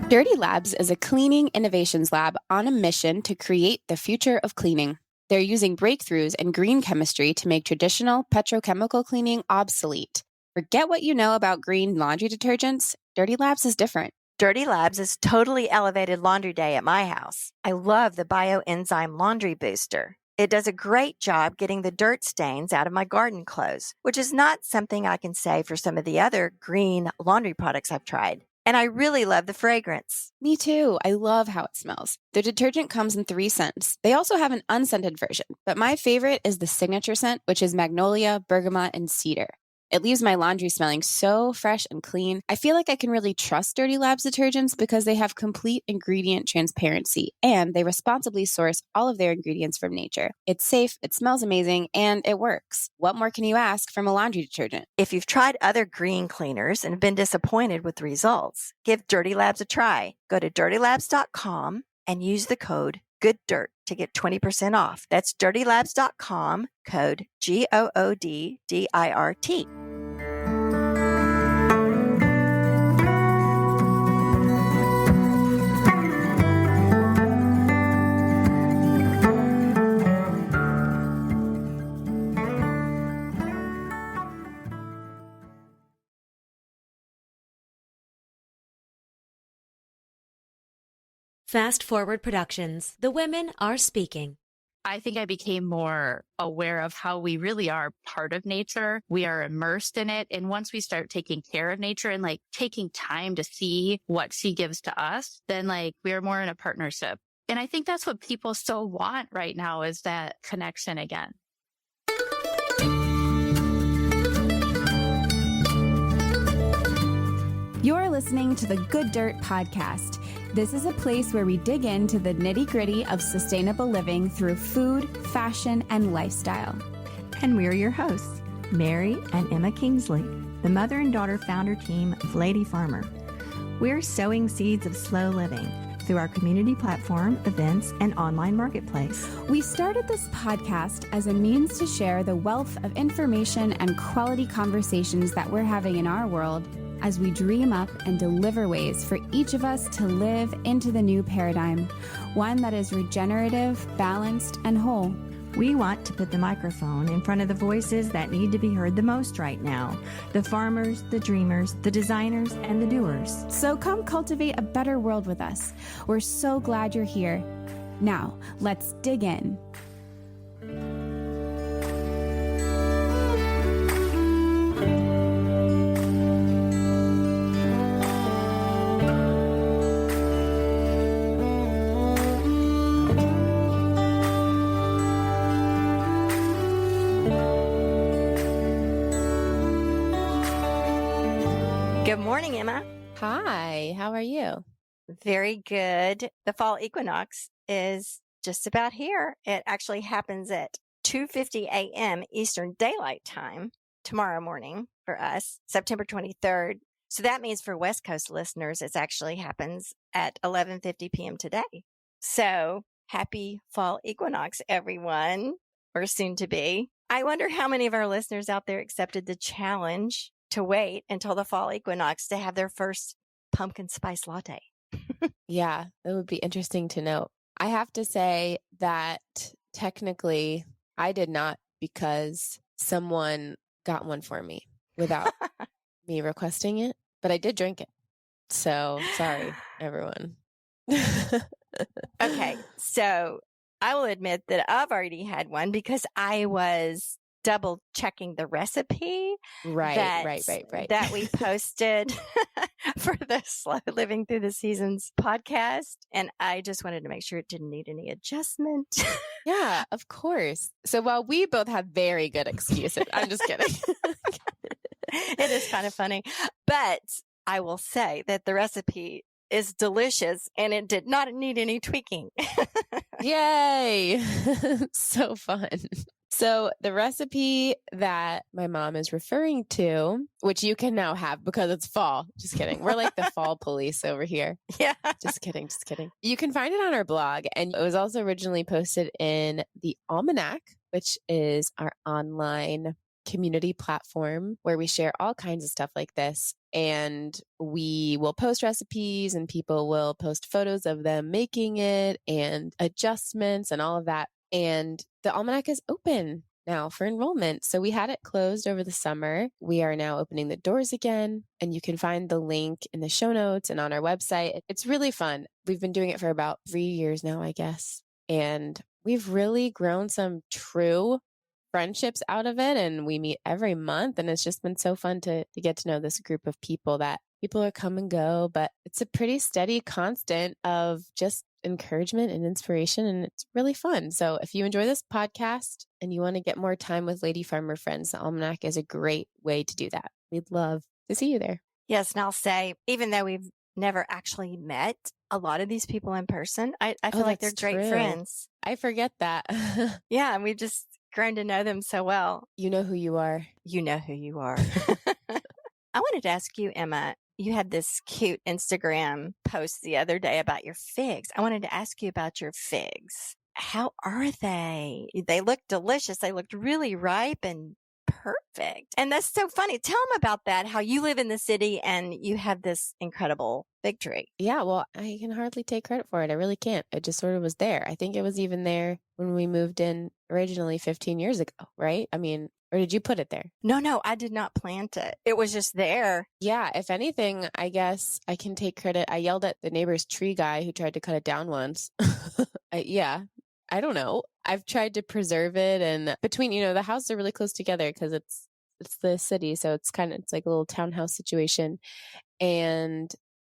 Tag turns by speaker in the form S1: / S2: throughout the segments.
S1: Dirty Labs is a cleaning innovations lab on a mission to create the future of cleaning. They're using breakthroughs in green chemistry to make traditional petrochemical cleaning obsolete. Forget what you know about green laundry detergents. Dirty Labs is different.
S2: Dirty Labs is totally elevated laundry day at my house. I love the bioenzyme laundry booster. It does a great job getting the dirt stains out of my garden clothes, which is not something I can say for some of the other green laundry products I've tried. And I really love the fragrance.
S1: Me too. I love how it smells. The detergent comes in 3 scents. They also have an unscented version, but my favorite is the signature scent, which is magnolia, bergamot, and cedar. It leaves my laundry smelling so fresh and clean. I feel like I can really trust Dirty Labs detergents because they have complete ingredient transparency and they responsibly source all of their ingredients from nature. It's safe, it smells amazing, and it works. What more can you ask from a laundry detergent?
S2: If you've tried other green cleaners and been disappointed with the results, give Dirty Labs a try. Go to dirtylabs.com and use the code GOODDIRT to get 20% off. That's dirtylabs.com, code GOODDIRT.
S3: Fast Forward Productions. The women are speaking.
S4: I think I became more aware of how we really are part of nature. We are immersed in it. And once we start taking care of nature and taking time to see what she gives to us, then we are more in a partnership. And I think that's what people still want right now is that connection again.
S5: You're listening to the Good Dirt Podcast. This is a place where we dig into the nitty-gritty of sustainable living through food, fashion, and lifestyle.
S6: And we're your hosts, Mary and Emma Kingsley, the mother and daughter founder team of Lady Farmer. We're sowing seeds of slow living through our community platform, events, and online marketplace.
S5: We started this podcast as a means to share the wealth of information and quality conversations that we're having in our world as we dream up and deliver ways for each of us to live into the new paradigm, one that is regenerative, balanced, and whole.
S6: We want to put the microphone in front of the voices that need to be heard the most right now, the farmers, the dreamers, the designers, and the doers.
S5: So come cultivate a better world with us. We're so glad you're here. Now, let's dig in.
S2: Good morning, Emma.
S1: Hi, how are you?
S2: Very good. The fall equinox is just about here. It actually happens at 2:50 a.m. Eastern Daylight Time tomorrow morning for us, September 23rd. So that means for West Coast listeners, it actually happens at 11:50 p.m. today. So happy fall equinox, everyone, or soon to be. I wonder how many of our listeners out there accepted the challenge to wait until the fall equinox to have their first pumpkin spice latte.
S7: Yeah, that would be interesting to know. I have to say that technically I did not because someone got one for me without me requesting it, but I did drink it. So sorry, everyone.
S2: Okay, so I will admit that I've already had one because I was double checking the recipe that we posted for the Slow Living Through the Seasons podcast. And I just wanted to make sure it didn't need any adjustment.
S7: Yeah, of course. So while we both have very good excuses, I'm just kidding.
S2: It is kind of funny. But I will say that the recipe is delicious and it did not need any tweaking.
S7: Yay! So fun. So the recipe that my mom is referring to, which you can now have because it's fall. Just kidding. We're like the fall police over here.
S2: Yeah.
S7: Just kidding. Just kidding. You can find it on our blog. And it was also originally posted in the Almanac, which is our online community platform where we share all kinds of stuff like this. And we will post recipes and people will post photos of them making it and adjustments and all of that. And the almanac is open now for enrollment. So we had it closed over the summer. We are now opening the doors again, and you can find the link in the show notes and on our website. It's really fun. We've been doing it for about 3 years now, I guess. And we've really grown some true friendships out of it. And we meet every month. And it's just been so fun to get to know this group of people that people are come and go, but it's a pretty steady constant of just encouragement and inspiration. And it's really fun. So if you enjoy this podcast and you want to get more time with Lady Farmer friends, the Almanac is a great way to do that. We'd love to see you there.
S2: Yes. And I'll say, even though we've never actually met a lot of these people in person, I feel like they're great friends.
S7: I forget that.
S2: Yeah. And we've just grown to know them so well.
S7: You know who you are.
S2: You know who you are. I wanted to ask you, Emma, you had this cute Instagram post the other day about your figs. I wanted to ask you about your figs. How are they? They look delicious. They looked really ripe and perfect. And that's so funny. Tell them about that, how you live in the city and you have this incredible fig tree.
S7: Yeah, well, I can hardly take credit for it. I really can't. It just sort of was there. I think it was even there when we moved in originally 15 years ago, right? I mean, or did you put it there?
S2: No, I did not plant it. It was just there.
S7: Yeah, if anything, I guess I can take credit. I yelled at the neighbor's tree guy who tried to cut it down once. Yeah, I don't know. I've tried to preserve it, and between, the houses are really close together because it's the city, so it's like a little townhouse situation. And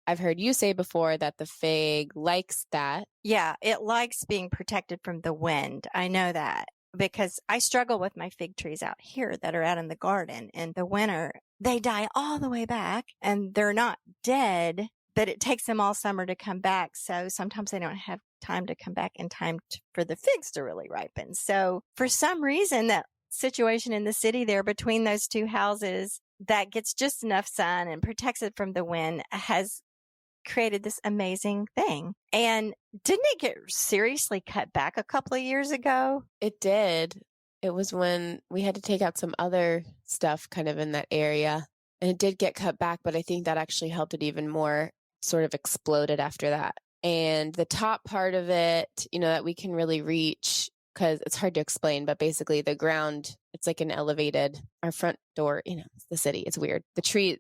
S7: I've heard you say before that the fig likes that.
S2: Yeah, it likes being protected from the wind. I know that because I struggle with my fig trees out here that are out in the garden. In the winter, they die all the way back and they're not dead, but it takes them all summer to come back. So sometimes they don't have time to come back in time for the figs to really ripen. So for some reason, that situation in the city there between those two houses that gets just enough sun and protects it from the wind has created this amazing thing. And didn't it get seriously cut back a couple of years ago?
S7: It did. It was when we had to take out some other stuff kind of in that area. And it did get cut back, but I think that actually helped it even more, sort of exploded after that. And the top part of it, that we can really reach, because it's hard to explain, but basically the ground, it's like an elevated, our front door, it's the city. It's weird. The tree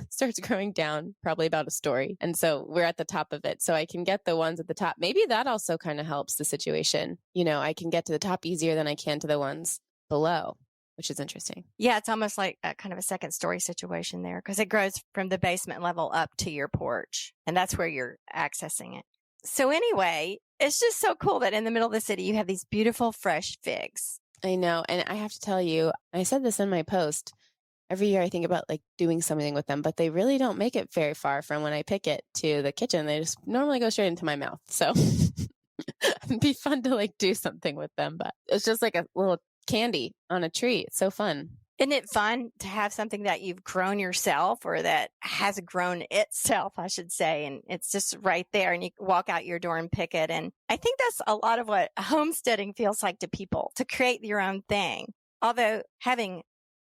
S7: starts growing down probably about a story. And so we're at the top of it. So I can get the ones at the top. Maybe that also kind of helps the situation. I can get to the top easier than I can to the ones below, which is interesting.
S2: Yeah, it's almost like a kind of a second story situation there because it grows from the basement level up to your porch. And that's where you're accessing it. So anyway, it's just so cool that in the middle of the city, you have these beautiful fresh figs.
S7: I know. And I have to tell you, I said this in my post, every year I think about doing something with them, but they really don't make it very far from when I pick it to the kitchen. They just normally go straight into my mouth. So it'd be fun to do something with them, but it's just like a little candy on a tree. It's so fun.
S2: Isn't it fun to have something that you've grown yourself or that has grown itself, I should say, and it's just right there and you walk out your door and pick it. And I think that's a lot of what homesteading feels like to people, to create your own thing. Although having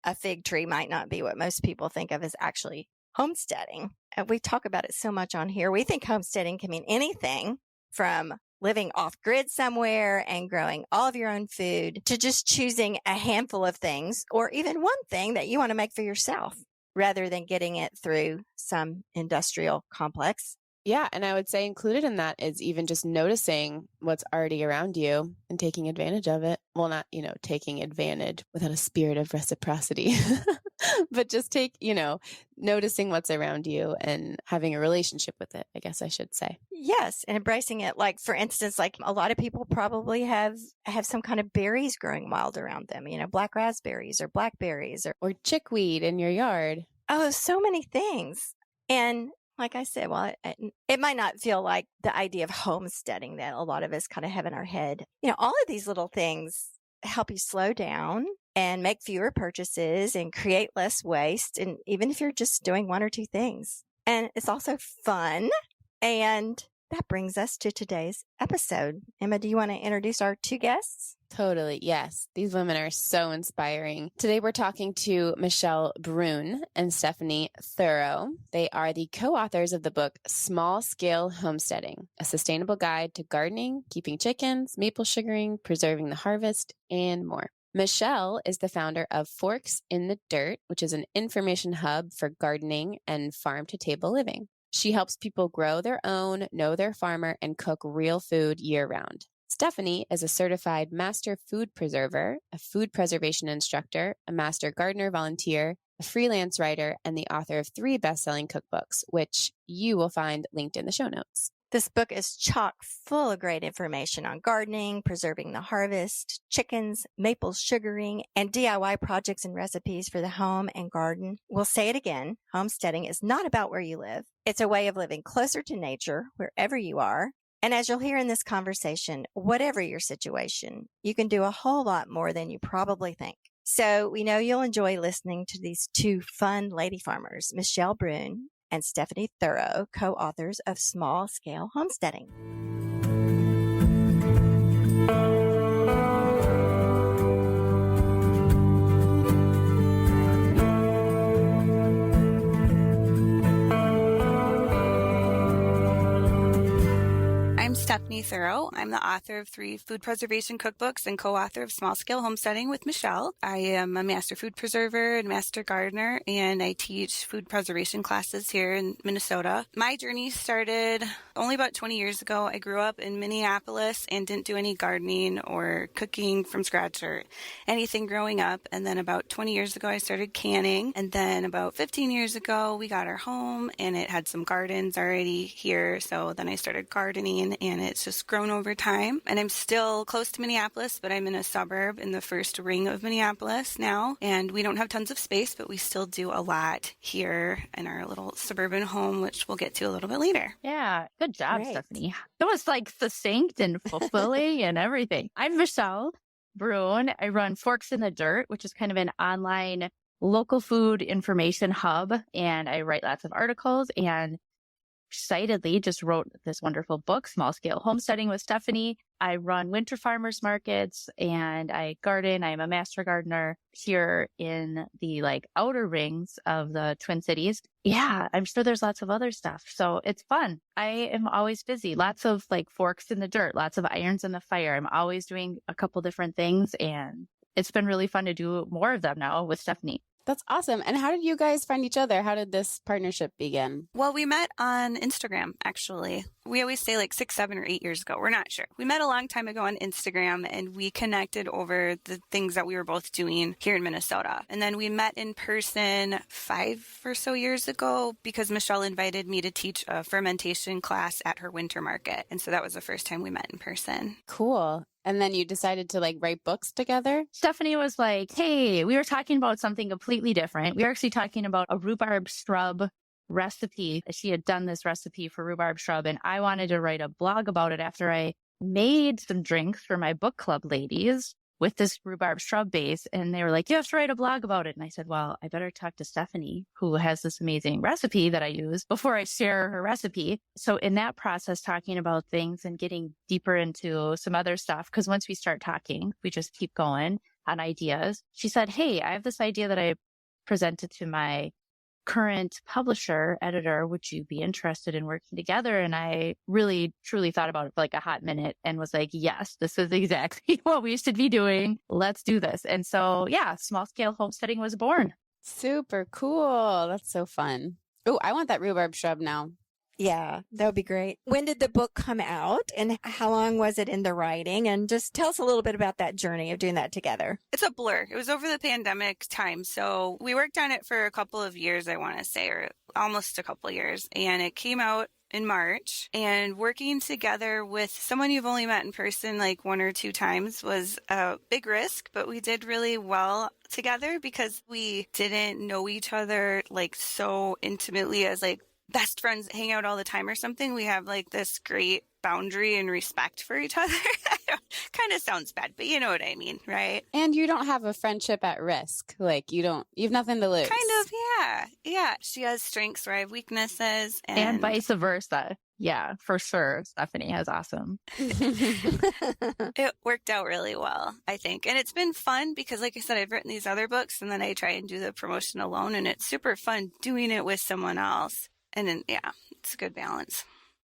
S2: a fig tree might not be what most people think of as actually homesteading. And we talk about it so much on here. We think homesteading can mean anything from living off grid somewhere and growing all of your own food to just choosing a handful of things or even one thing that you want to make for yourself rather than getting it through some industrial complex.
S7: Yeah. And I would say included in that is even just noticing what's already around you and taking advantage of it. Well, not, taking advantage without a spirit of reciprocity, but just noticing what's around you and having a relationship with it, I guess I should say.
S2: Yes. And embracing it. For instance, a lot of people probably have some kind of berries growing wild around them, black raspberries or blackberries
S7: or chickweed in your yard.
S2: Oh, so many things. And like I said, it might not feel like the idea of homesteading that a lot of us kind of have in our head. All of these little things help you slow down and make fewer purchases and create less waste. And even if you're just doing one or two things, and it's also fun and that brings us to today's episode. Emma, do you want to introduce our two guests?
S7: Totally. Yes. These women are so inspiring. Today we're talking to Michelle Bruhn and Stephanie Thurow. They are the co-authors of the book Small Scale Homesteading, a sustainable guide to gardening, keeping chickens, maple sugaring, preserving the harvest, and more. Michelle is the founder of Forks in the Dirt, which is an information hub for gardening and farm-to-table living. She helps people grow their own, know their farmer, and cook real food year-round. Stephanie is a certified master food preserver, a food preservation instructor, a master gardener volunteer, a freelance writer, and the author of 3 best-selling cookbooks, which you will find linked in the show notes.
S2: This book is chock full of great information on gardening, preserving the harvest, chickens, maple sugaring, and DIY projects and recipes for the home and garden. We'll say it again. Homesteading is not about where you live. It's a way of living closer to nature wherever you are. And as you'll hear in this conversation, whatever your situation, you can do a whole lot more than you probably think. So we know you'll enjoy listening to these 2 fun lady farmers, Michelle Bruhn and Stephanie Thurow, co-authors of Small Scale Homesteading.
S8: I'm Stephanie Thurow. I'm the author of 3 food preservation cookbooks and co-author of Small Scale Homesteading with Michelle. I am a master food preserver and master gardener, and I teach food preservation classes here in Minnesota. My journey started only about 20 years ago. I grew up in Minneapolis and didn't do any gardening or cooking from scratch or anything growing up. And then about 20 years ago, I started canning. And then about 15 years ago, we got our home and it had some gardens already here. So then I started gardening, and it's just grown over time. And I'm still close to Minneapolis, but I'm in a suburb in the first ring of Minneapolis now. And we don't have tons of space, but we still do a lot here in our little suburban home, which we'll get to a little bit later.
S4: Yeah. Good job,
S2: Great.
S4: Stephanie. That was like succinct and fulfilling and everything. I'm Michelle Bruhn. I run Forks in the Dirt, which is kind of an online local food information hub. And I write lots of articles and excitedly just wrote this wonderful book, Small Scale Homesteading with Stephanie. I run winter farmers markets and I garden. I'm a master gardener here in the outer rings of the Twin Cities. Yeah, I'm sure there's lots of other stuff. So it's fun. I am always busy. Lots of forks in the dirt, lots of irons in the fire. I'm always doing a couple different things, and it's been really fun to do more of them now with Stephanie.
S1: That's awesome. And how did you guys find each other? How did this partnership begin?
S8: Well, we met on Instagram, actually. We always say 6, 7, or 8 years ago. We're not sure. We met a long time ago on Instagram, and we connected over the things that we were both doing here in Minnesota. And then we met in person 5 or so years ago because Michelle invited me to teach a fermentation class at her winter market. And so that was the first time we met in person.
S1: Cool. And then you decided to write books together?
S4: Stephanie was like, hey, we were talking about something completely different. We were actually talking about a rhubarb shrub recipe. She had done this recipe for rhubarb shrub, and I wanted to write a blog about it after I made some drinks for my book club ladies with this rhubarb shrub base. And they were like, you have to write a blog about it. And I said, well, I better talk to Stephanie, who has this amazing recipe that I use, before I share her recipe. So in that process, talking about things and getting deeper into some other stuff, because once we start talking, we just keep going on ideas. She said, hey, I have this idea that I presented to my current publisher, editor. Would you be interested in working together? And I really, truly thought about it for a hot minute and was like, yes, this is exactly what we should be doing. Let's do this. And so, yeah, Small Scale Homesteading was born.
S1: Super cool. That's so fun. Oh, I want that rhubarb shrub now.
S2: Yeah, that would be great. When did the book come out and how long was it in the writing? And just tell us a little bit about that journey of doing that together.
S8: It's a blur. It was over the pandemic time. So we worked on it for a couple of years, I want to say, or almost a couple of years. And it came out in March, and working together with someone you've only met in person 1 or 2 times was a big risk, but we did really well together because we didn't know each other so intimately as best friends that hang out all the time or something. We have this great boundary and respect for each other. Kind of sounds bad, but you know what I mean, right?
S1: And you don't have a friendship at risk. You have nothing to lose.
S8: Kind of, yeah. Yeah. She has strengths where I have weaknesses.
S4: And vice versa. Yeah, for sure. Stephanie is awesome.
S8: It worked out really well, I think. And it's been fun because, like I said, I've written these other books and then I try and do the promotion alone. And it's super fun doing it with someone else. And then, yeah, it's a good balance.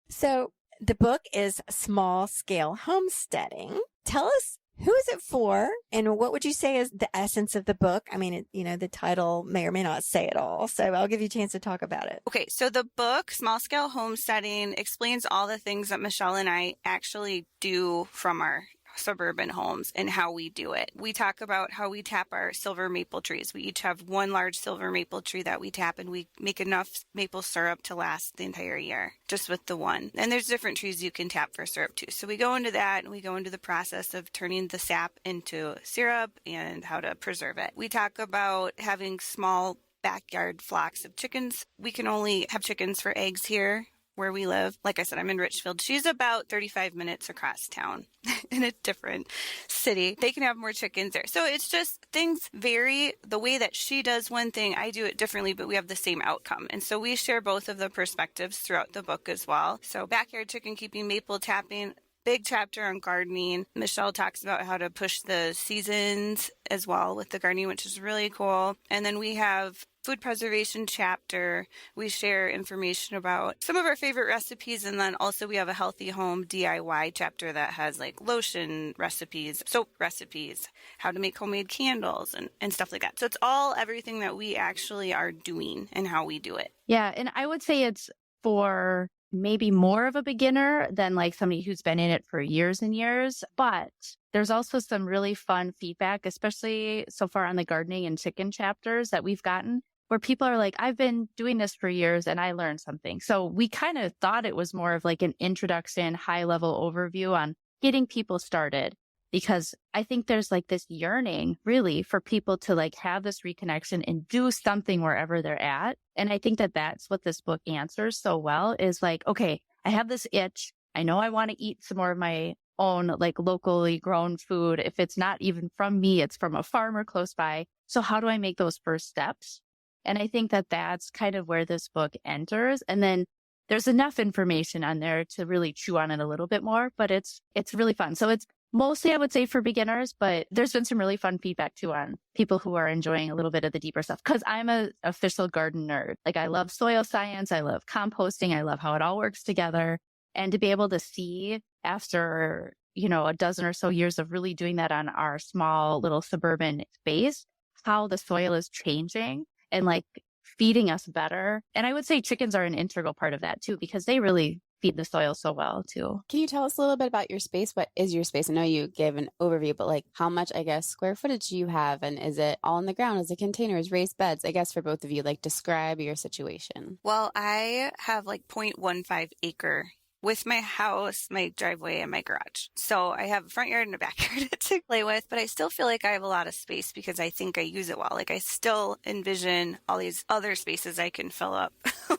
S2: So the book is Small Scale Homesteading. Tell us, who is it for? And what would you say is the essence of the book? I mean, the title may or may not say it all. So I'll give you a chance to talk about it.
S8: Okay, so the book, Small Scale Homesteading, explains all the things that Michelle and I actually do from our suburban homes and how we do it. We talk about how we tap our silver maple trees. We each have one large silver maple tree that we tap, and we make enough maple syrup to last the entire year just with the one. And there's different trees you can tap for syrup too. So we go into that and we go into the process of turning the sap into syrup and how to preserve it. We talk about having small backyard flocks of chickens. We can only have chickens for eggs here where we live. Like I said, I'm in Richfield. She's about 35 minutes across town in a different city. They can have more chickens there. So it's just things vary. The way that she does one thing, I do it differently, but we have the same outcome. And so we share both of the perspectives throughout the book as well. So backyard chicken keeping, maple tapping, big chapter on gardening. Michelle talks about how to push the seasons as well with the gardening, which is really cool. And then we have food preservation chapter. We share information about some of our favorite recipes. And then also we have a healthy home DIY chapter that has like lotion recipes, soap recipes, how to make homemade candles and stuff like that. So it's all everything that we actually are doing and how we do it.
S4: Yeah. And I would say it's for maybe more of a beginner than like somebody who's been in it for years and years. But there's also some really fun feedback, especially so far on the gardening and chicken chapters that we've gotten, where people are like, I've been doing this for years and I learned something. So we kind of thought it was more of like an introduction, high level overview on getting people started, because I think there's like this yearning really for people to like have this reconnection and do something wherever they're at. And I think that that's what this book answers so well is like, okay, I have this itch. I know I want to eat some more of my own like locally grown food. If it's not even from me, it's from a farmer close by. So how do I make those first steps? And I think that that's kind of where this book enters. And then there's enough information on there to really chew on it a little bit more, but it's really fun. So it's mostly, I would say, for beginners, but there's been some really fun feedback too on people who are enjoying a little bit of the deeper stuff. Cause I'm an official garden nerd. Like I love soil science. I love composting. I love how it all works together. And to be able to see after, a dozen or so years of really doing that on our small little suburban space, how the soil is changing and like feeding us better. And I would say chickens are an integral part of that too, because they really feed the soil so well too.
S1: Can you tell us a little bit about your space? What is your space? I know you gave an overview, but like how much, I guess, square footage do you have? And is it all on the ground? Is it containers, raised beds? I guess for both of you, like describe your situation.
S8: Well, I have like 0.15 acre with my house, my driveway, and my garage. So I have a front yard and a backyard to play with, but I still feel like I have a lot of space because I think I use it well. Like I still envision all these other spaces I can fill up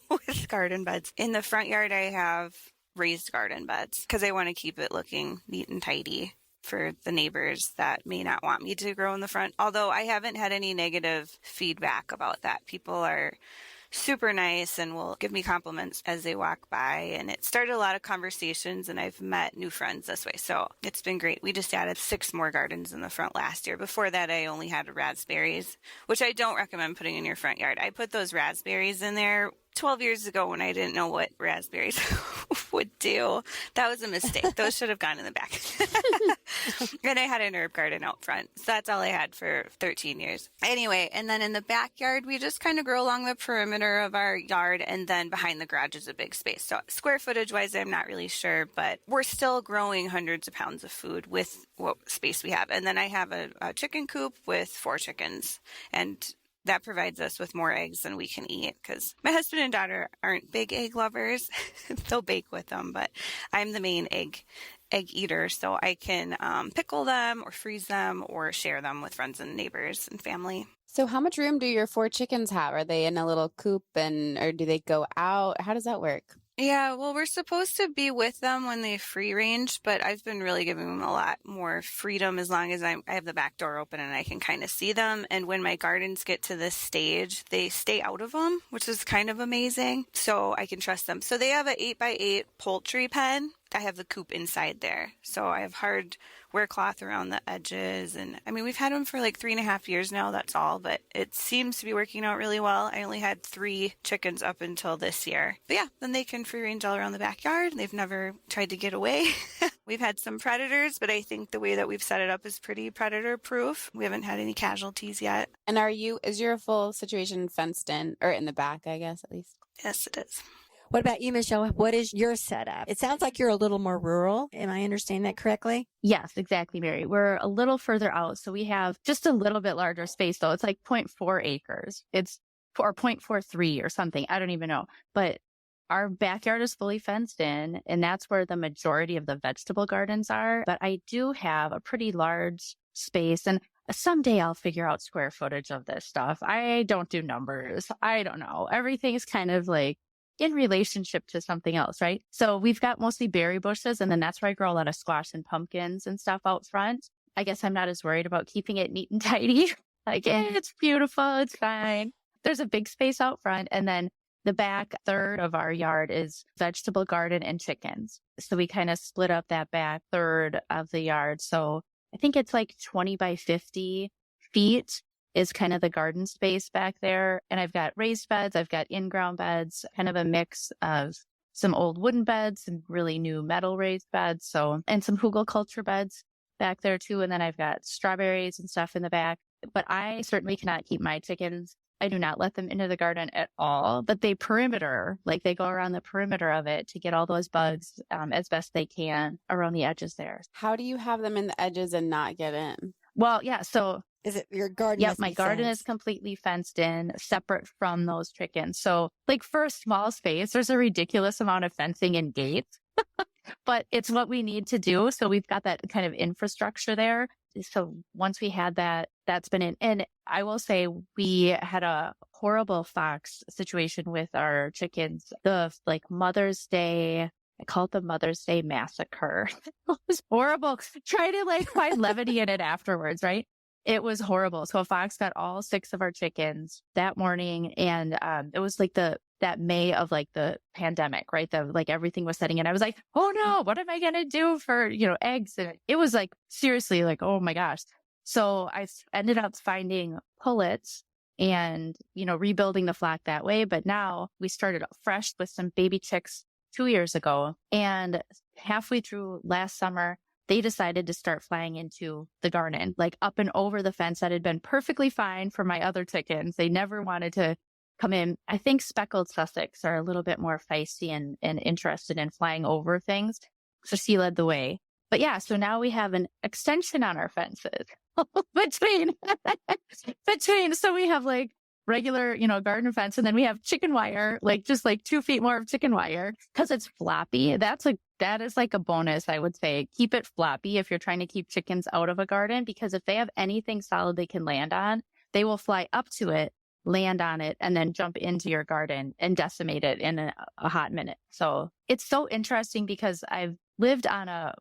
S8: with garden beds. In the front yard, I have raised garden beds because I want to keep it looking neat and tidy for the neighbors that may not want me to grow in the front. Although I haven't had any negative feedback about that. People are super nice and will give me compliments as they walk by. And it started a lot of conversations and I've met new friends this way. So it's been great. We just added 6 more gardens in the front last year. Before that, I only had raspberries, which I don't recommend putting in your front yard. I put those raspberries in there 12 years ago when I didn't know what raspberries would do. That was a mistake. Those should have gone in the back. And I had an herb garden out front. So that's all I had for 13 years. Anyway, and then in the backyard, we just kind of grow along the perimeter of our yard. And then behind the garage is a big space. So square footage wise, I'm not really sure, but we're still growing hundreds of pounds of food with what space we have. And then I have a chicken coop with 4 chickens. And that provides us with more eggs than we can eat because my husband and daughter aren't big egg lovers. They'll bake with them, but I'm the main egg eater, so I can pickle them or freeze them or share them with friends and neighbors and family.
S1: So how much room do your 4 chickens have? Are they in a little coop or do they go out? How does that work?
S8: Yeah, well, we're supposed to be with them when they free range, but I've been really giving them a lot more freedom as long as I have the back door open and I can kind of see them. And when my gardens get to this stage, they stay out of them, which is kind of amazing. So I can trust them. So they have an 8x8 poultry pen. I have the coop inside there. So I have hardware cloth around the edges. And I mean, we've had them for like 3.5 years now. That's all, but it seems to be working out really well. I only had 3 chickens up until this year. But yeah, then they can free range all around the backyard. They've never tried to get away. We've had some predators, but I think the way that we've set it up is pretty predator proof. We haven't had any casualties yet.
S1: And is your full situation fenced in or in the back, I guess, at least?
S8: Yes, it is.
S2: What about you, Michelle? What is your setup? It sounds like you're a little more rural. Am I understanding that correctly?
S4: Yes, exactly, Mary. We're a little further out. So we have just a little bit larger space, though. It's like 0.4 acres. Or 0.43 or something. I don't even know. But our backyard is fully fenced in, and that's where the majority of the vegetable gardens are. But I do have a pretty large space, and someday I'll figure out square footage of this stuff. I don't do numbers. I don't know. Everything's kind of like in relationship to something else, right? So we've got mostly berry bushes, and then that's where I grow a lot of squash and pumpkins and stuff out front. I guess I'm not as worried about keeping it neat and tidy. Like, it's beautiful. It's fine. There's a big space out front, and then the back third of our yard is vegetable garden and chickens. So we kind of split up that back third of the yard. So I think it's like 20 by 50 feet is kind of the garden space back there. And I've got raised beds. I've got in-ground beds, kind of a mix of some old wooden beds, some really new metal raised beds. So, and some hugelkultur beds back there too. And then I've got strawberries and stuff in the back. But I certainly cannot keep my chickens. I do not let them into the garden at all, but they go around the perimeter of it to get all those bugs as best they can around the edges there.
S1: How do you have them in the edges and not get in?
S4: Well, yeah. So
S2: is it your garden?
S4: Yep, my garden is completely fenced in, separate from those chickens. So like for a small space, there's a ridiculous amount of fencing and gates, but it's what we need to do. So we've got that kind of infrastructure there. So once we had that, that's been in. And I will say we had a horrible fox situation with our chickens. The Mother's Day, I call it the Mother's Day massacre. It was horrible. Try to find levity in it afterwards, right? It was horrible. So a fox got all 6 of our chickens that morning. And it was that May of the pandemic, right? Everything was setting in. I was like, oh no, what am I going to do for, eggs? And it was seriously oh my gosh. So I ended up finding pullets and, rebuilding the flock that way. But now we started fresh with some baby chicks 2 years ago. And halfway through last summer, they decided to start flying into the garden, up and over the fence that had been perfectly fine for my other chickens. They never wanted to come in. I think speckled Sussex are a little bit more feisty and interested in flying over things. So she led the way. But yeah, so now we have an extension on our fences between, so we have regular, garden fence, and then we have chicken wire, just 2 feet more of chicken wire because it's floppy. That is a bonus, I would say. Keep it floppy if you're trying to keep chickens out of a garden, because if they have anything solid they can land on, they will fly up to it, land on it, and then jump into your garden and decimate it in a hot minute. So it's so interesting because I've lived on a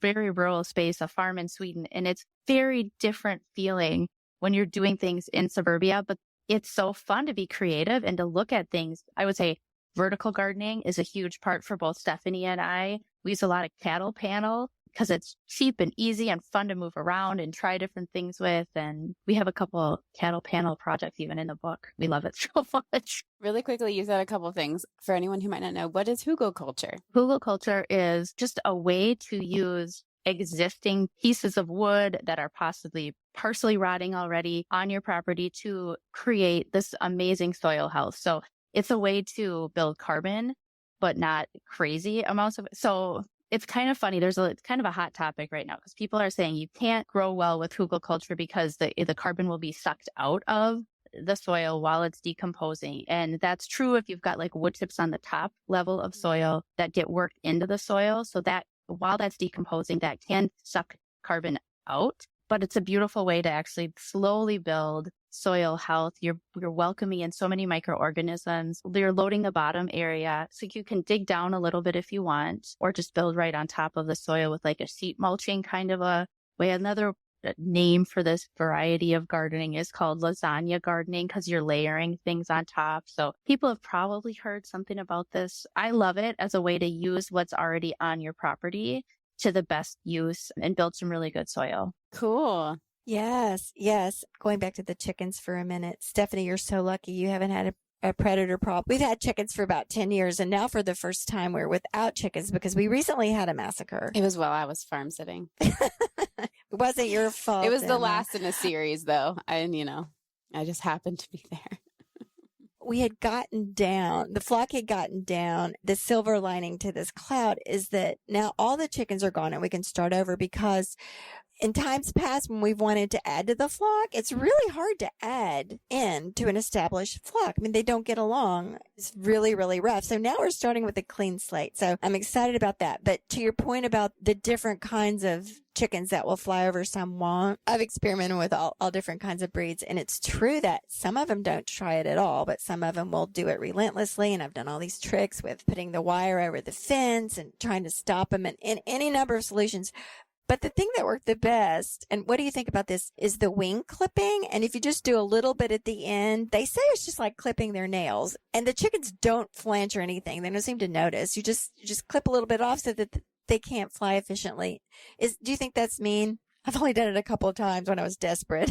S4: very rural space, a farm in Sweden, and it's very different feeling when you're doing things in suburbia, but it's so fun to be creative and to look at things. I would say vertical gardening is a huge part for both Stephanie and I. We use a lot of cattle panel because it's cheap and easy and fun to move around and try different things with. And we have a couple cattle panel projects even in the book. We love it so much.
S1: Really quickly, you said a couple things. For anyone who might not know, what is hugelkultur?
S4: Hugelkultur is just a way to use existing pieces of wood that are possibly partially rotting already on your property to create this amazing soil health. So it's a way to build carbon, but not crazy amounts of it. So it's kind of funny. It's kind of a hot topic right now because people are saying you can't grow well with hugelkultur because the carbon will be sucked out of the soil while it's decomposing. And that's true if you've got wood chips on the top level of soil that get worked into the soil. So that while that's decomposing, that can suck carbon out. but it's a beautiful way to actually slowly build soil health. You're welcoming in so many microorganisms. You're loading the bottom area so you can dig down a little bit if you want, or just build right on top of the soil with like a sheet mulching kind of a way. Another name for this variety of gardening is called lasagna gardening because you're layering things on top. So people have probably heard something about this. I love it as a way to use what's already on your property to the best use and build some really good soil.
S1: Cool.
S2: Yes, yes. Going back to the chickens for a minute. Stephanie, you're so lucky you haven't had a predator problem. We've had chickens for about 10 years, and now for the first time we're without chickens because we recently had a massacre.
S1: It was while I was farm sitting.
S2: It wasn't your fault.
S1: It was the
S2: Emma.
S1: last in a series, though. And, I just happened to be there.
S2: We had gotten down, the flock had gotten down. The silver lining to this cloud is that now all the chickens are gone and we can start over, because in times past when we've wanted to add to the flock, it's really hard to add in to an established flock. I mean, they don't get along. It's really, really rough. So now we're starting with a clean slate. So I'm excited about that. But to your point about the different kinds of chickens that will fly over, some won't. I've experimented with all different kinds of breeds, and it's true that some of them don't try it at all, but some of them will do it relentlessly. And I've done all these tricks with putting the wire over the fence and trying to stop them, and any number of solutions. But the thing that worked the best, and what do you think about this, is the wing clipping. And if you just do a little bit at the end, they say it's just like clipping their nails. And the chickens don't flinch or anything. They don't seem to notice. You just clip a little bit off so that they can't fly efficiently. Do you think that's mean? I've only done it a couple of times when I was desperate.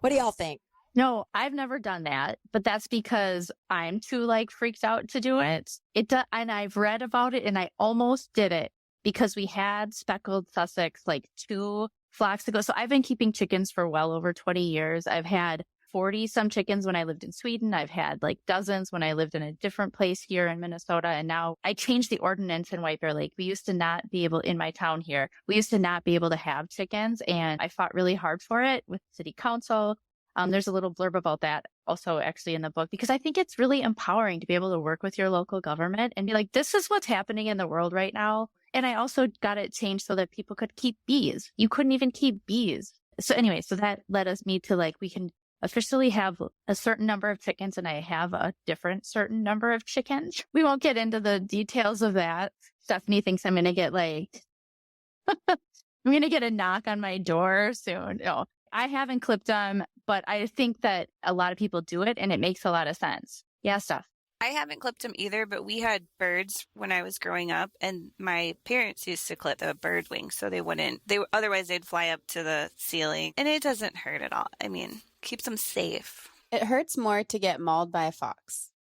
S2: What do y'all think?
S4: No, I've never done that, but that's because I'm too freaked out to do it. And I've read about it and I almost did it, because we had speckled Sussex 2 flocks ago. So I've been keeping chickens for well over 20 years. I've had 40 some chickens when I lived in Sweden. I've had dozens when I lived in a different place here in Minnesota. And now I changed the ordinance in White Bear Lake. We used to not be able, in my town here, we used to not be able to have chickens. And I fought really hard for it with city council. There's a little blurb about that also actually in the book, because I think it's really empowering to be able to work with your local government and be like, this is what's happening in the world right now. And I also got it changed so that people could keep bees. You couldn't even keep bees. So anyway, so that led us to we can officially have a certain number of chickens, and I have a different certain number of chickens. We won't get into the details of that. Stephanie thinks I'm going to get I'm going to get a knock on my door soon. No, I haven't clipped them, but I think that a lot of people do it and it makes a lot of sense. Yeah, Steph.
S8: I haven't clipped them either, but we had birds when I was growing up, and my parents used to clip the bird wings so otherwise they'd fly up to the ceiling, and it doesn't hurt at all. I mean, keeps them safe.
S1: It hurts more to get mauled by a fox.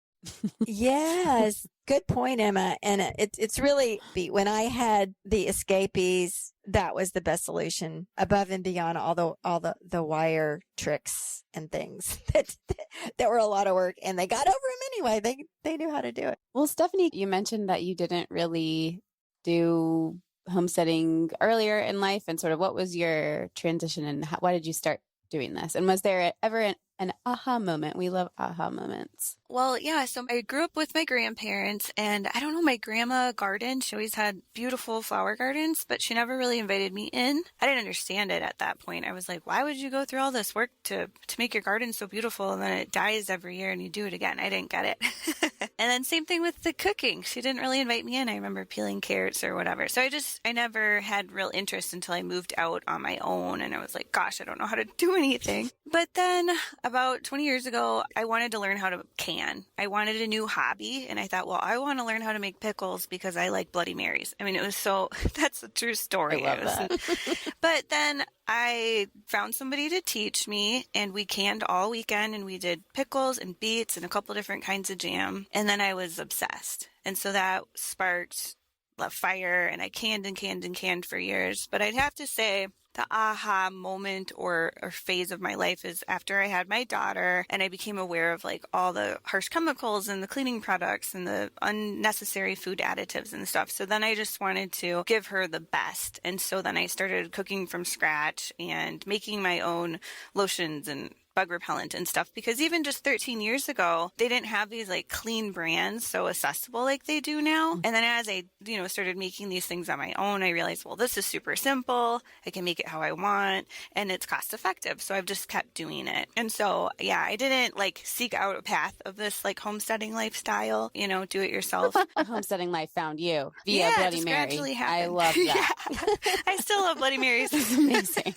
S2: Yes, good point, Emma. And it's really, when I had the escapees, that was the best solution, above and beyond all the wire tricks and things that were a lot of work, and they got over them anyway. They knew how to do it.
S1: Well, Stephanie, you mentioned that you didn't really do homesteading earlier in life, and sort of what was your transition and why did you start doing this? And was there ever an aha moment? We love aha moments.
S8: Well, yeah, so I grew up with my grandparents, and I don't know, my grandma gardened. She always had beautiful flower gardens, but she never really invited me in. I didn't understand it at that point. I was like, why would you go through all this work to make your garden so beautiful, and then it dies every year and you do it again? I didn't get it. And then same thing with the cooking. She didn't really invite me in. I remember peeling carrots or whatever. So I never had real interest until I moved out on my own, and I was like, gosh, I don't know how to do anything. But then about 20 years ago, I wanted to learn how to can. I wanted a new hobby, and I thought, well, I want to learn how to make pickles because I like Bloody Marys. I mean, that's a true story.
S1: I love that.
S8: But then I found somebody to teach me, and we canned all weekend, and we did pickles and beets and a couple different kinds of jam. And then I was obsessed. And so that sparked a fire, and I canned and canned and canned for years. But I'd have to say, the aha moment or phase of my life is after I had my daughter and I became aware of all the harsh chemicals and the cleaning products and the unnecessary food additives and stuff. So then I just wanted to give her the best. And so then I started cooking from scratch and making my own lotions and bug repellent and stuff, because even just 13 years ago, they didn't have these like clean brands so accessible like they do now. And then as I, started making these things on my own, I realized, well, this is super simple. I can make it how I want and it's cost effective. So I've just kept doing it. And so, yeah, I didn't like seek out a path of this like homesteading lifestyle, do it yourself.
S1: Homesteading life found you via
S8: Yeah,
S1: Bloody
S8: just
S1: Mary.
S8: gradually happened.
S1: I love that.
S8: Yeah. I still love Bloody Marys.
S1: It's amazing.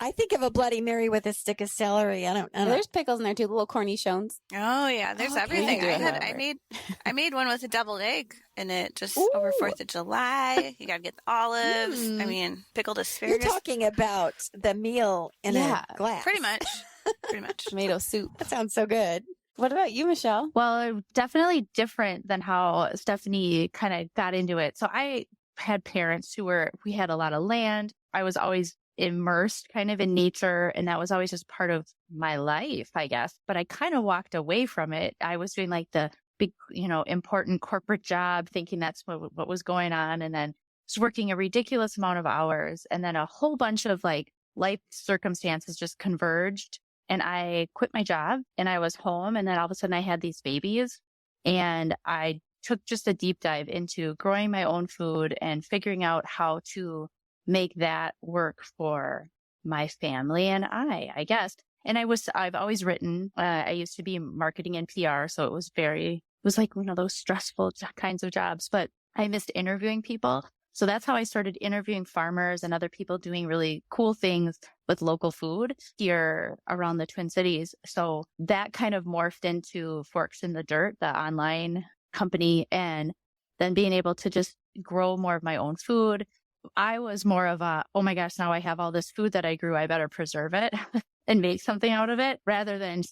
S2: I think of a Bloody Mary with a stick of celery. I don't know.
S1: There's pickles in there too, little cornichons.
S8: Oh yeah, there's everything.
S1: do it,
S8: I made one with a deviled egg in it just over 4th of July. You got to get the olives. I mean, pickled asparagus.
S2: You're talking about the meal in a glass.
S8: Pretty much.
S1: Tomato soup.
S2: That sounds so good.
S1: What about you, Michelle?
S4: Well, definitely different than how Stephanie kind of got into it. So I had parents we had a lot of land. I was always immersed kind of in nature, and that was always just part of my life, I guess. But I kind of walked away from it. I was doing like the big, important corporate job, thinking that's what was going on. And then just working a ridiculous amount of hours. And then a whole bunch of like life circumstances just converged. And I quit my job and I was home. And then all of a sudden I had these babies, and I took just a deep dive into growing my own food and figuring out how to make that work for my family and I guess. And I've always written, I used to be marketing and PR. So it was like one of those stressful kinds of jobs, but I missed interviewing people. So that's how I started interviewing farmers and other people doing really cool things with local food here around the Twin Cities. So that kind of morphed into Forks in the Dirt, the online company, and then being able to just grow more of my own food. I was more of a, oh my gosh, now I have all this food that I grew, I better preserve it and make something out of it, rather than,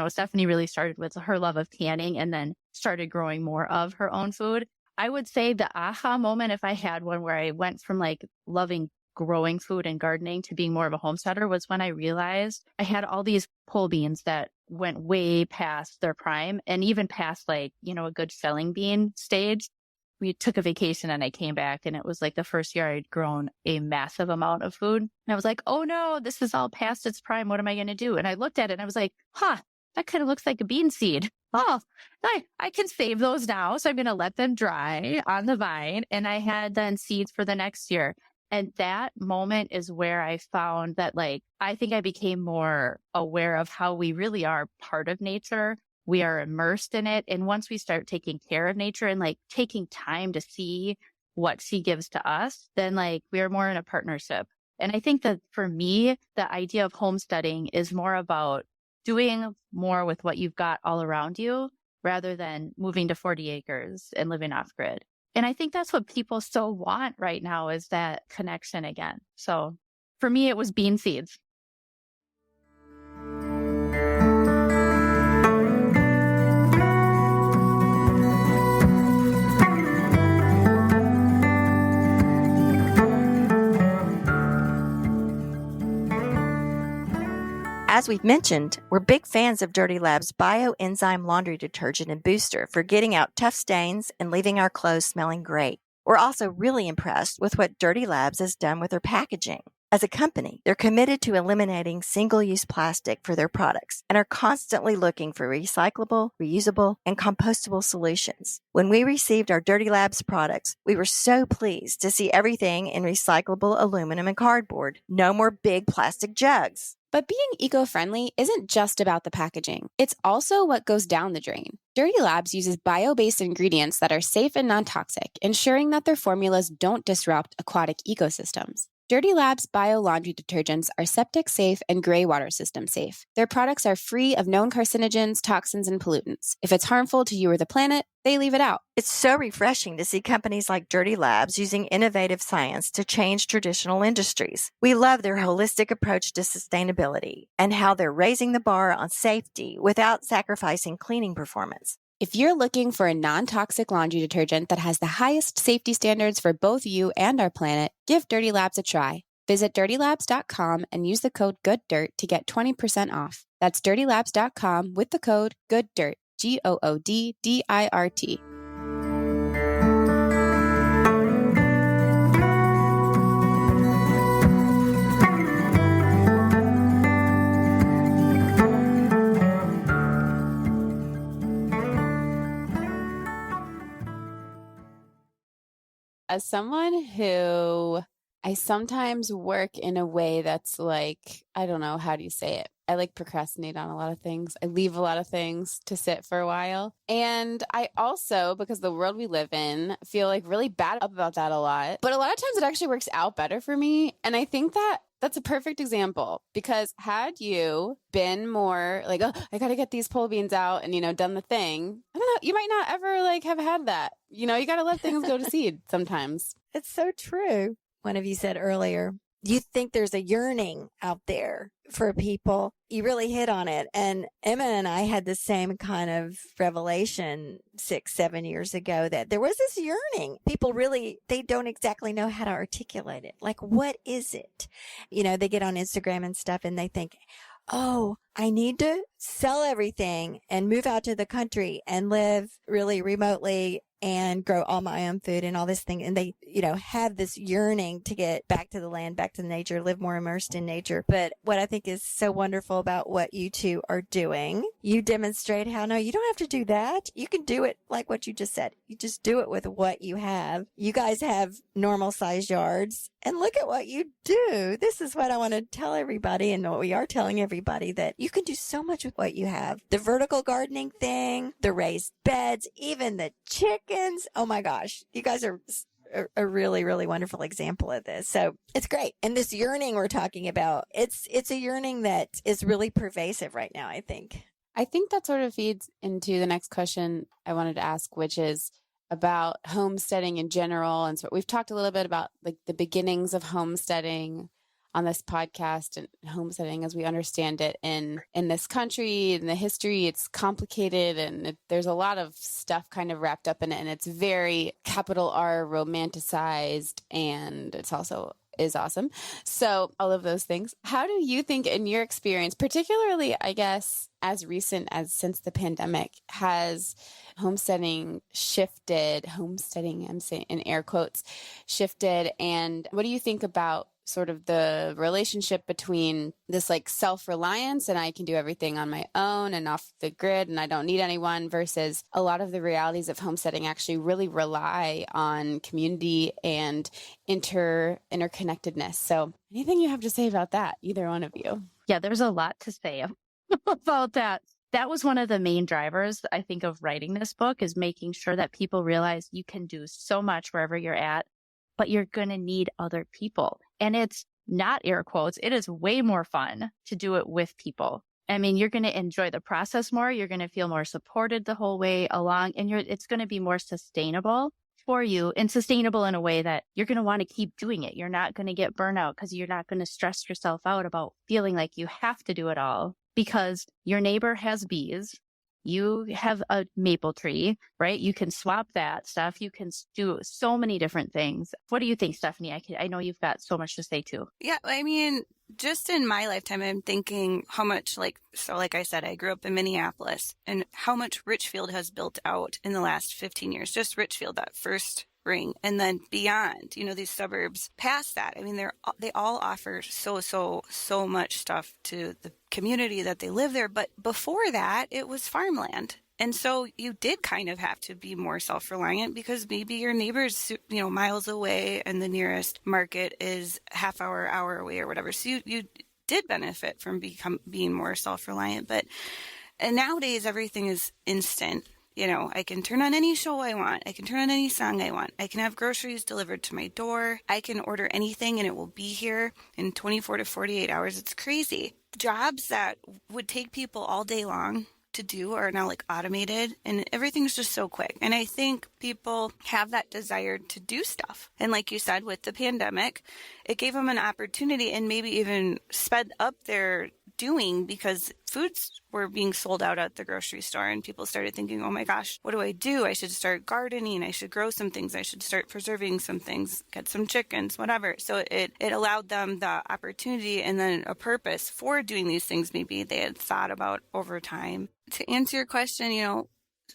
S4: Stephanie really started with her love of canning and then started growing more of her own food. I would say the aha moment, if I had one, where I went from like loving growing food and gardening to being more of a homesteader, was when I realized I had all these pole beans that went way past their prime and even past like, a good selling bean stage. We took a vacation and I came back, and it was like the first year I'd grown a massive amount of food. And I was like, oh no, this is all past its prime. What am I going to do? And I looked at it and I was like, that kind of looks like a bean seed. Oh, I can save those now. So I'm going to let them dry on the vine. And I had then seeds for the next year. And that moment is where I found that, like, I think I became more aware of how we really are part of nature. We are immersed in it. And once we start taking care of nature and like taking time to see what she gives to us, then like we are more in a partnership. And I think that for me, the idea of homesteading is more about doing more with what you've got all around you rather than moving to 40 acres and living off grid. And I think that's what people so want right now, is that connection again. So for me, it was bean seeds.
S2: As we've mentioned, we're big fans of Dirty Lab's bioenzyme laundry detergent and booster for getting out tough stains and leaving our clothes smelling great. We're also really impressed with what Dirty Labs has done with their packaging. As a company, they're committed to eliminating single-use plastic for their products and are constantly looking for recyclable, reusable, and compostable solutions. When we received our Dirty Labs products, we were so pleased to see everything in recyclable aluminum and cardboard. No more big plastic jugs.
S1: But being eco-friendly isn't just about the packaging. It's also what goes down the drain. Dirty Labs uses bio-based ingredients that are safe and non-toxic, ensuring that their formulas don't disrupt aquatic ecosystems. Dirty Labs bio laundry detergents are septic safe and gray water system safe. Their products are free of known carcinogens, toxins, and pollutants. If it's harmful to you or the planet, they leave it out.
S2: It's so refreshing to see companies like Dirty Labs using innovative science to change traditional industries. We love their holistic approach to sustainability and how they're raising the bar on safety without sacrificing cleaning performance.
S1: If you're looking for a non-toxic laundry detergent that has the highest safety standards for both you and our planet, give Dirty Labs a try. Visit dirtylabs.com and use the code GOODDIRT to get 20% off. That's dirtylabs.com with the code GOODDIRT, GOODDIRT. as someone who I sometimes work in a way that's like, I don't know, how do you say it? I like procrastinate on a lot of things. I leave a lot of things to sit for a while. And I also, because the world we live in, feel like really bad about that a lot. But a lot of times it actually works out better for me. And I think that that's a perfect example, because had you been more like, oh, I got to get these pole beans out and, done the thing, I don't know, you might not ever like have had that. You got to let things go to seed sometimes.
S2: It's so true. One of you said earlier, you think there's a yearning out there for people. You really hit on it. And Emma and I had the same kind of revelation 6-7 years ago, that there was this yearning. People really, they don't exactly know how to articulate it. Like, what is it? They get on Instagram and stuff and they think, oh, I need to sell everything and move out to the country and live really remotely and grow all my own food and all this thing. And they, have this yearning to get back to the land, back to nature, live more immersed in nature. But what I think is so wonderful about what you two are doing, you demonstrate how, no, you don't have to do that. You can do it like what you just said. You just do it with what you have. You guys have normal size yards, and look at what you do. This is what I want to tell everybody, and what we are telling everybody, that you can do so much with what you have. The vertical gardening thing, the raised beds, even the chickens. Oh my gosh. You guys are a really, really wonderful example of this. So it's great. And this yearning we're talking about, it's a yearning that is really pervasive right now, I think.
S1: I think that sort of feeds into the next question I wanted to ask, which is about homesteading in general. And so we've talked a little bit about like the beginnings of homesteading on this podcast, and homesteading as we understand it in this country, in the history. It's complicated, and there's a lot of stuff kind of wrapped up in it, and it's very capital R romanticized, and it's also is awesome. So all of those things. How do you think, in your experience, particularly, I guess, as recent as since the pandemic, has homesteading shifted? Homesteading, I'm saying in air quotes, shifted. And what do you think about sort of the relationship between this like self-reliance and I can do everything on my own and off the grid and I don't need anyone, versus a lot of the realities of homesteading actually really rely on community and interconnectedness? So anything you have to say about that, either one of you?
S4: Yeah, there's a lot to say about that. That was one of the main drivers, I think, of writing this book, is making sure that people realize you can do so much wherever you're at, but you're going to need other people. And it's not air quotes. It is way more fun to do it with people. I mean, you're going to enjoy the process more. You're going to feel more supported the whole way along, and it's going to be more sustainable for you, and sustainable in a way that you're going to want to keep doing it. You're not going to get burnout because you're not going to stress yourself out about feeling like you have to do it all because your neighbor has bees. You have a maple tree, right? You can swap that stuff. You can do so many different things. What do you think, Stephanie? I know you've got so much to say too.
S8: Yeah, I mean, just in my lifetime, I'm thinking how much, like I said, I grew up in Minneapolis, and how much Richfield has built out in the last 15 years. Just Richfield, that first ring, and then beyond, these suburbs past that. I mean, they all offer so much stuff to the community that they live there. But before that, it was farmland. And so you did kind of have to be more self-reliant, because maybe your neighbor's, miles away and the nearest market is half hour away or whatever. So you did benefit from being more self-reliant. And nowadays everything is instant. I can turn on any show I want. I can turn on any song I want. I can have groceries delivered to my door. I can order anything and it will be here in 24 to 48 hours. It's crazy. Jobs that would take people all day long to do are now like automated, and everything's just so quick. And I think people have that desire to do stuff. And like you said, with the pandemic, it gave them an opportunity, and maybe even sped up their doing, because foods were being sold out at the grocery store, and people started thinking, oh my gosh, what do? I should start gardening. I should grow some things. I should start preserving some things, get some chickens, whatever. So it allowed them the opportunity and then a purpose for doing these things maybe they had thought about over time. To answer your question,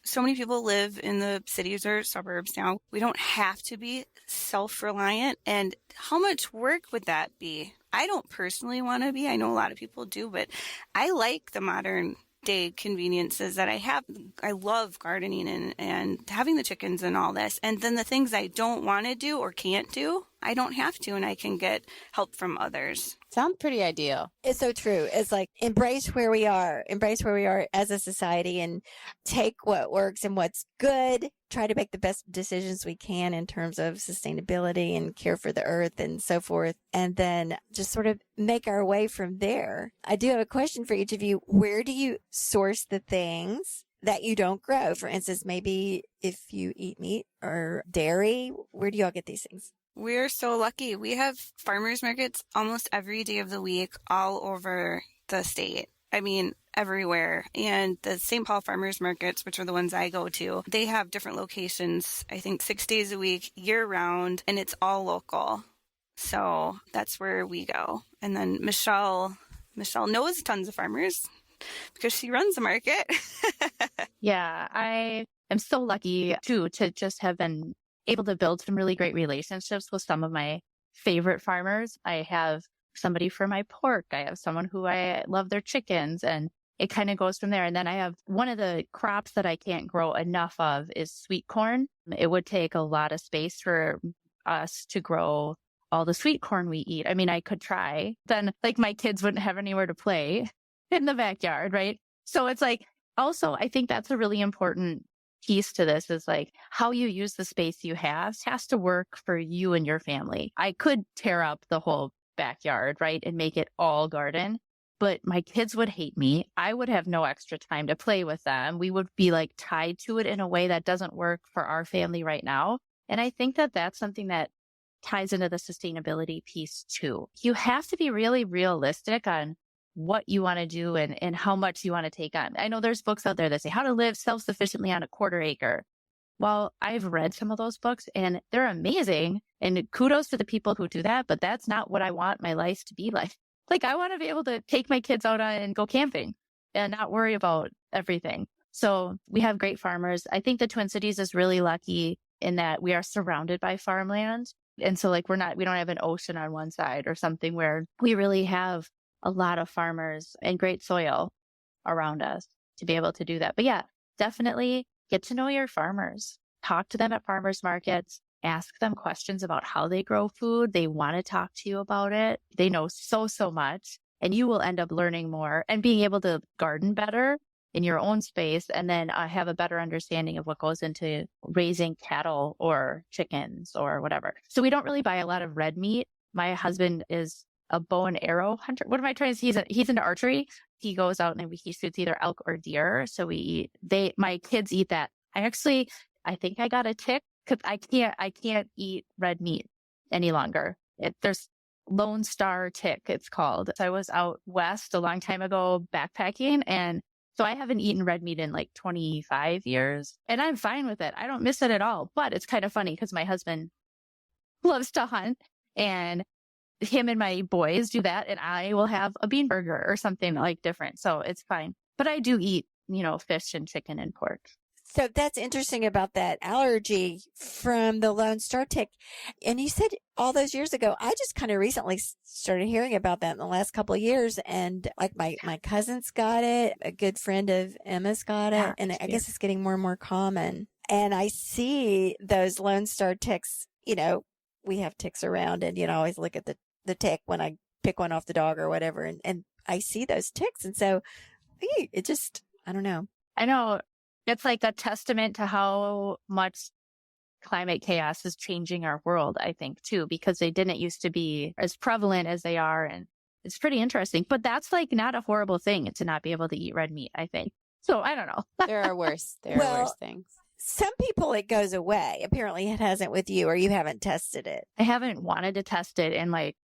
S8: so many people live in the cities or suburbs now. We don't have to be self-reliant. And how much work would that be? I don't personally want to be. I know a lot of people do, but I like the modern day conveniences that I have. I love gardening and having the chickens and all this. And then the things I don't want to do or can't do, I don't have to, and I can get help from others.
S7: Sounds pretty ideal.
S2: It's so true. It's like embrace where we are as a society and take what works and what's good. Try to make the best decisions we can in terms of sustainability and care for the earth and so forth. And then just sort of make our way from there. I do have a question for each of you. Where do you source the things that you don't grow? For instance, maybe if you eat meat or dairy, where do y'all get these things?
S8: We're so lucky. We have farmers markets almost every day of the week all over the state. I mean, everywhere. And the St. Paul farmers markets, which are the ones I go to, they have different locations, I think 6 days a week, year round, and it's all local. So that's where we go. And then Michelle knows tons of farmers because she runs a market.
S4: Yeah, I am so lucky too to just have been able to build some really great relationships with some of my favorite farmers. I have somebody for my pork. I have someone who I love their chickens, and it kind of goes from there. And then I have one of the crops that I can't grow enough of is sweet corn. It would take a lot of space for us to grow all the sweet corn we eat. I mean, I could try. Then like my kids wouldn't have anywhere to play in the backyard, right? So it's like, also, I think that's a really important piece to this is like how you use the space you have has to work for you and your family. I could tear up the whole backyard, right, and make it all garden, but my kids would hate me. I would have no extra time to play with them. We would be like tied to it in a way that doesn't work for our family right now. And I think that that's something that ties into the sustainability piece too. You have to be really realistic on what you want to do and how much you want to take on. I know there's books out there that say how to live self-sufficiently on a quarter acre. Well, I've read some of those books and they're amazing. And kudos to the people who do that, but that's not what I want my life to be like. Like I want to be able to take my kids out and go camping and not worry about everything. So we have great farmers. I think the Twin Cities is really lucky in that we are surrounded by farmland. And so like we don't have an ocean on one side or something where we really have a lot of farmers and great soil around us to be able to do that. But yeah, definitely get to know your farmers. Talk to them at farmers markets. Ask them questions about how they grow food. They want to talk to you about it. They know so much, and you will end up learning more and being able to garden better in your own space, and then have a better understanding of what goes into raising cattle or chickens or whatever. So we don't really buy a lot of red meat. My husband is a bow and arrow hunter. What am I trying to say? He's into archery. He goes out and he shoots either elk or deer. So my kids eat that. I think I got a tick because I can't eat red meat any longer. There's Lone Star tick, it's called. So I was out west a long time ago backpacking, and so I haven't eaten red meat in like 25 years, and I'm fine with it. I don't miss it at all. But it's kind of funny because my husband loves to hunt, and him and my boys do that, and I will have a bean burger or something like different. So it's fine. But I do eat, fish and chicken and pork.
S2: So that's interesting about that allergy from the Lone Star tick. And you said all those years ago, I just kind of recently started hearing about that in the last couple of years. And like my cousin's got it, a good friend of Emma's got it. And I guess it's getting more and more common. And I see those Lone Star ticks, we have ticks around, and, I always look at the tick when I pick one off the dog or whatever. And I see those ticks. And so it just, I don't know.
S4: I know. It's like a testament to how much climate chaos is changing our world, I think, too, because they didn't used to be as prevalent as they are. And it's pretty interesting. But that's like not a horrible thing to not be able to eat red meat, I think. So I don't know.
S7: There are worse things.
S2: Some people it goes away. Apparently it hasn't with you, or you haven't tested it.
S4: I haven't wanted to test it in like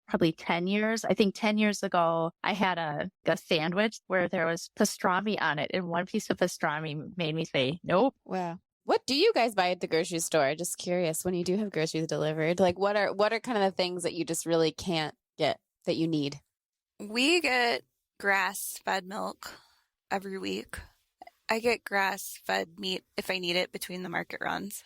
S4: probably 10 years. I think 10 years ago, I had a sandwich where there was pastrami on it, and one piece of pastrami made me say, nope.
S7: Wow. What do you guys buy at the grocery store? Just curious, when you do have groceries delivered, like what are kind of the things that you just really can't get that you need?
S8: We get grass-fed milk every week. I get grass-fed meat if I need it between the market runs.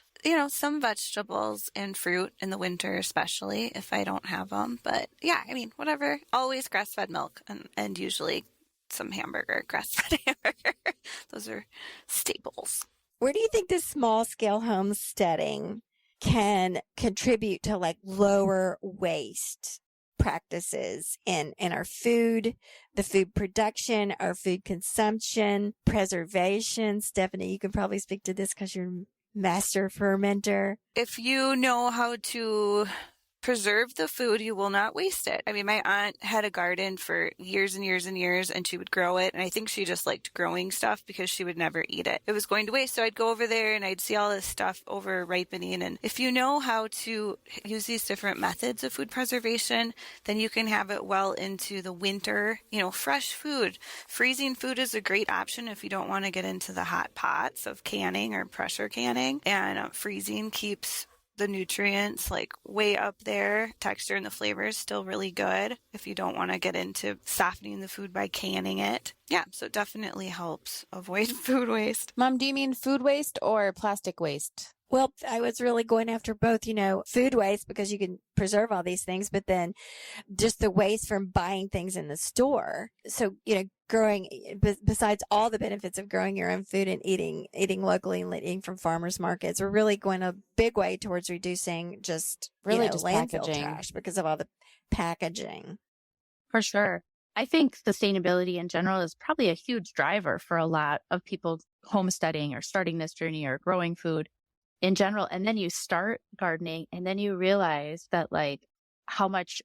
S8: Some vegetables and fruit in the winter, especially if I don't have them. But yeah, whatever. Always grass-fed milk and usually some hamburger, grass-fed hamburger. Those are staples.
S2: Where do you think this small scale homesteading can contribute to like lower waste practices in our food, the food production, our food consumption, preservation? Stephanie, you can probably speak to this because you're master fermenter.
S8: If you know how to preserve the food, you will not waste it. I mean, my aunt had a garden for years and years and years, and she would grow it. And I think she just liked growing stuff because she would never eat it. It was going to waste. So I'd go over there and I'd see all this stuff over ripening. And if you know how to use these different methods of food preservation, then you can have it well into the winter. You know, fresh food. Freezing food is a great option if you don't want to get into the hot pots of canning or pressure canning. And freezing keeps the nutrients like way up there. Texture and the flavor is still really good if you don't want to get into softening the food by canning it. Yeah, so it definitely helps avoid food waste.
S1: Mom, do you mean food waste or plastic waste?
S2: Well, I was really going after both, you know, food waste because you can preserve all these things, but then just the waste from buying things in the store. So, you know, growing, besides all the benefits of growing your own food and eating locally and eating from farmers markets, we're really going a big way towards reducing just,
S1: Really
S2: you know,
S1: just
S2: landfill
S1: packaging.
S2: trash because of all the packaging.
S4: For sure. I think sustainability in general is probably a huge driver for a lot of people homesteading or starting this journey or growing food in general. And then you start gardening and then you realize that like how much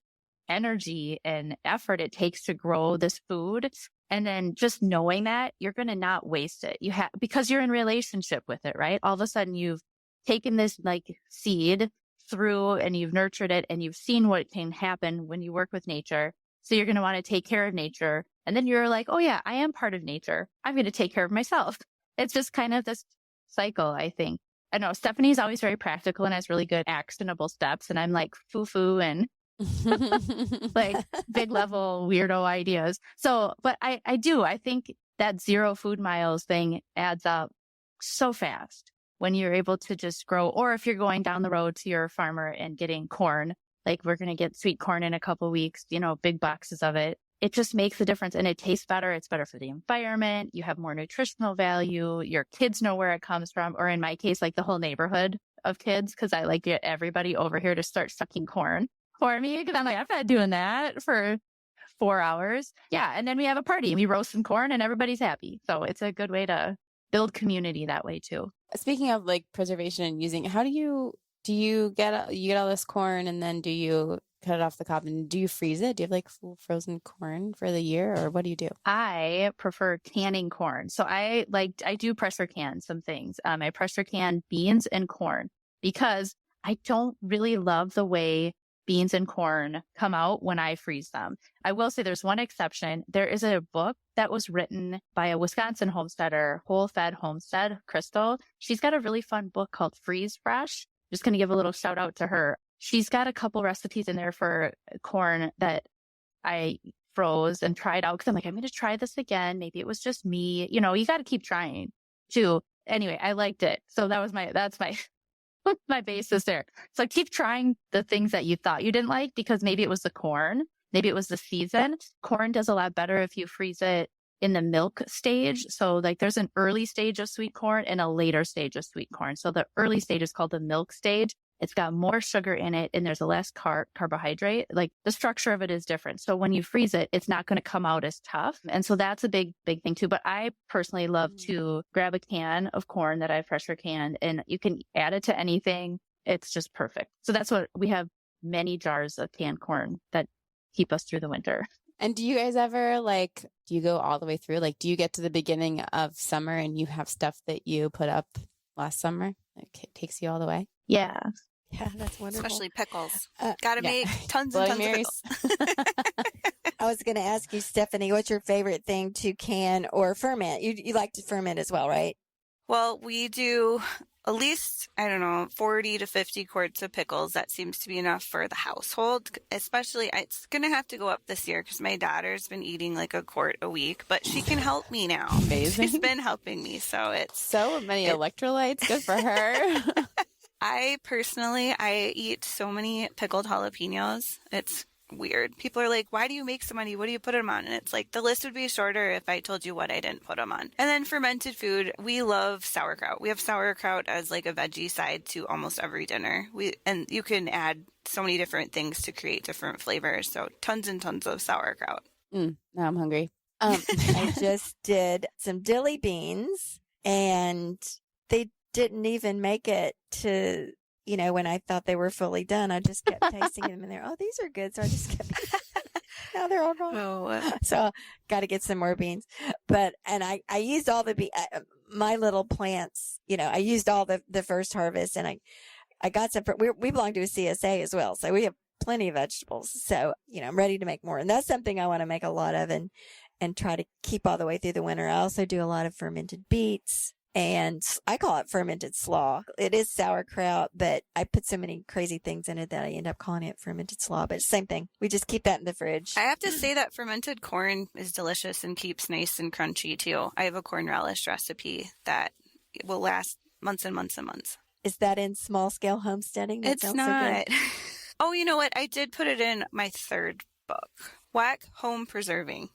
S4: energy and effort it takes to grow this food. And then just knowing that you're going to not waste it. You have, because you're in relationship with it, right? All of a sudden you've taken this like seed through and you've nurtured it and you've seen what can happen when you work with nature. So you're going to want to take care of nature. And then you're like, oh yeah, I am part of nature. I'm going to take care of myself. It's just kind of this cycle, I think. I know Stephanie's always very practical and has really good actionable steps. And I'm like foo-foo and like big level weirdo ideas. So, but I think that 0 food miles thing adds up so fast when you're able to just grow, or if you're going down the road to your farmer and getting corn, like we're going to get sweet corn in a couple weeks, you know, big boxes of it. It just makes a difference and it tastes better. It's better for the environment. You have more nutritional value. Your kids know where it comes from. Or in my case, like the whole neighborhood of kids, because I like get everybody over here to start sucking corn for me. Because I'm like, I'm not doing that for 4 hours. Yeah. And then we have a party and we roast some corn and everybody's happy. So it's a good way to build community that way too.
S1: Speaking of like preservation and using, how do you get all this corn and then do you cut it off the cob and do you freeze it? Do you have like full frozen corn for the year or what do you do?
S4: I prefer canning corn. So I do pressure can some things. I pressure can beans and corn because I don't really love the way beans and corn come out when I freeze them. I will say there's one exception. There is a book that was written by a Wisconsin homesteader, Whole Fed Homestead, Crystal. She's got a really fun book called Freeze Fresh. Just going to give a little shout out to her. She's got a couple recipes in there for corn that I froze and tried out because I'm like, I'm going to try this again. Maybe it was just me. You know, you got to keep trying too. Anyway, I liked it. So that's my my basis there. So keep trying the things that you thought you didn't like because maybe it was the corn. Maybe it was the season. Corn does a lot better if you freeze it in the milk stage. So like there's an early stage of sweet corn and a later stage of sweet corn. So the early stage is called the milk stage. It's got more sugar in it and there's a less carbohydrate. Like the structure of it is different. So when you freeze it, it's not going to come out as tough. And so that's a big thing too. But I personally love to grab a can of corn that I've pressure canned and you can add it to anything. It's just perfect. So that's what we have, many jars of canned corn that keep us through the winter.
S1: And do you guys ever do you go all the way through? Like, do you get to the beginning of summer and you have stuff that you put up last summer? It takes you all the way?
S4: Yeah.
S2: Yeah, that's wonderful.
S8: Especially pickles. Gotta make tons
S1: Bloody
S8: and tons
S1: Marys.
S8: of pickles.
S2: I was going to ask you, Stephanie, what's your favorite thing to can or ferment? You like to ferment as well, right?
S8: Well, we do at least, 40 to 50 quarts of pickles. That seems to be enough for the household. Especially, it's going to have to go up this year because my daughter's been eating like a quart a week, but she can help me now.
S1: Amazing.
S8: She's been helping me. So it's
S1: so many electrolytes. Good for her.
S8: I eat so many pickled jalapenos. It's weird. People are like, why do you make so many? What do you put them on? And it's like, the list would be shorter if I told you what I didn't put them on. And then fermented food, we love sauerkraut. We have sauerkraut as like a veggie side to almost every dinner. And you can add so many different things to create different flavors. So tons and tons of sauerkraut.
S1: Now I'm hungry.
S2: I just did some dilly beans, and they didn't even make it to, when I thought they were fully done. I just kept tasting them, and oh, these are good. So I just kept, now they're all gone.
S8: Oh.
S2: So got to get some more beans. And I used all my little plants, I used all the first harvest, and I got some, we belong to a CSA as well. So we have plenty of vegetables. So, I'm ready to make more. And that's something I want to make a lot of and try to keep all the way through the winter. I also do a lot of fermented beets, and I call it fermented slaw. It is sauerkraut, but I put so many crazy things in it that I end up calling it fermented slaw, but it's the same thing. We just keep that in the fridge.
S8: I have to say that fermented corn is delicious and keeps nice and crunchy too. I have a corn relish recipe that will last months and months and months.
S2: Is that in Small Scale Homesteading? That
S8: it's not. So oh, you know what? I did put it in my third book. WEC Home Preserving.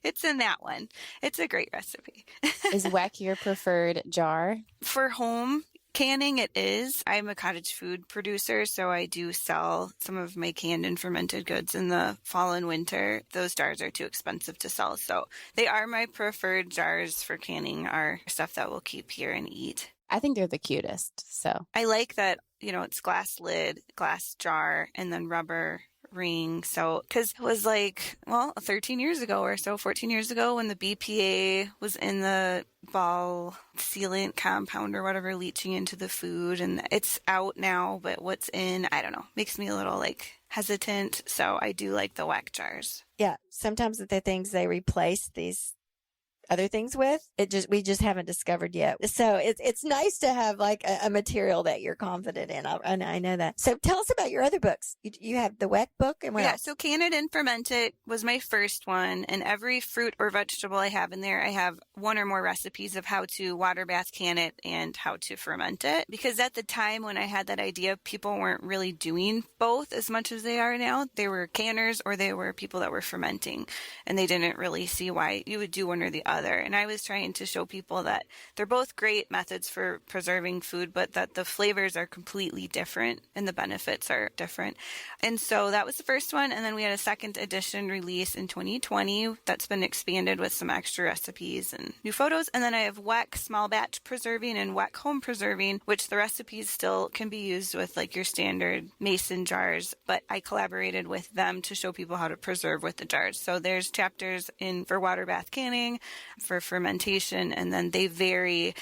S8: It's in that one. It's a great recipe.
S1: Is WEC your preferred jar?
S8: For home canning, it is. I'm a cottage food producer, so I do sell some of my canned and fermented goods in the fall and winter. Those jars are too expensive to sell, so they are my preferred jars for canning, are stuff that we'll keep here and eat.
S1: I think they're the cutest. So
S8: I like that, it's glass lid, glass jar, and then rubber ring. So, because it was 13 years ago or so, 14 years ago, when the BPA was in the ball sealant compound or whatever leaching into the food, and it's out now, but what's in, I don't know, makes me a little hesitant. So I do like the WEC jars.
S2: Yeah. Sometimes the things they replace these other things with, we just haven't discovered yet. So it's nice to have a material that you're confident in. I know that. So tell us about your other books. You have the WEC book, and what else?
S8: So Can It and Ferment It was my first one, and every fruit or vegetable I have in there, I have one or more recipes of how to water bath can it and how to ferment it. Because at the time when I had that idea, people weren't really doing both as much as they are now. They were canners or they were people that were fermenting, and they didn't really see why you would do one or the other. And I was trying to show people that they're both great methods for preserving food, but that the flavors are completely different and the benefits are different. And so that was the first one. And then we had a second edition release in 2020 that's been expanded with some extra recipes and new photos. And then I have WEC Small Batch Preserving and WEC Home Preserving, which the recipes still can be used with your standard mason jars, but I collaborated with them to show people how to preserve with the jars. So there's chapters for water bath canning, for fermentation, and then they vary.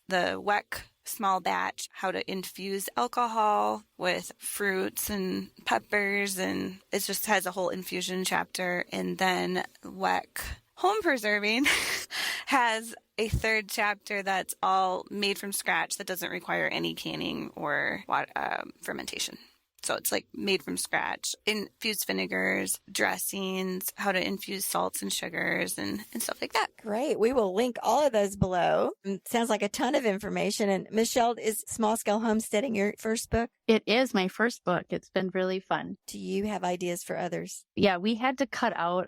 S8: The WEC Small Batch, how to infuse alcohol with fruits and peppers, and it just has a whole infusion chapter. And then WEC Home Preserving has a third chapter that's all made from scratch, that doesn't require any canning or fermentation. So it's made from scratch, infused vinegars, dressings, how to infuse salts and sugars and stuff like that.
S2: Great. We will link all of those below. Sounds like a ton of information. And Michelle, is Small Scale Homesteading your first book?
S4: It is my first book. It's been really fun.
S2: Do you have ideas for others?
S4: Yeah, we had to cut out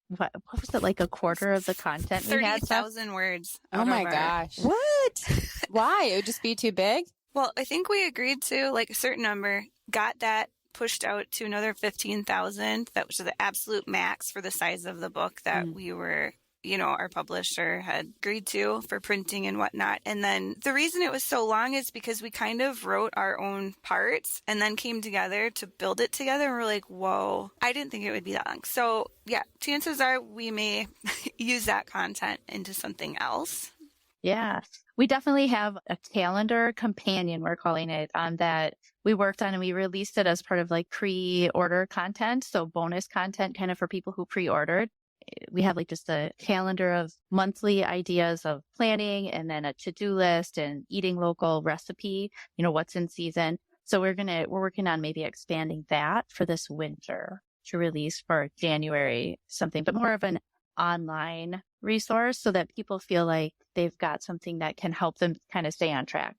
S4: what was it, a quarter of the content?
S8: 30,000 words.
S1: Oh my gosh.
S2: What?
S1: Why? It would just be too big?
S8: Well, I think we agreed to a certain number, got that pushed out to another 15,000. That was the absolute max for the size of the book that we were, our publisher had agreed to for printing and whatnot. And then the reason it was so long is because we kind of wrote our own parts and then came together to build it together. And we're like, whoa, I didn't think it would be that long. So yeah, chances are we may use that content into something else.
S4: Yeah, we definitely have a calendar companion, we're calling it, that we worked on, and we released it as part of pre-order content. So bonus content kind of for people who pre-ordered. We have just a calendar of monthly ideas of planning, and then a to-do list and eating local recipe, what's in season. So we're working on maybe expanding that for this winter to release for January something, but more of an online resource so that people feel like they've got something that can help them kind of stay on track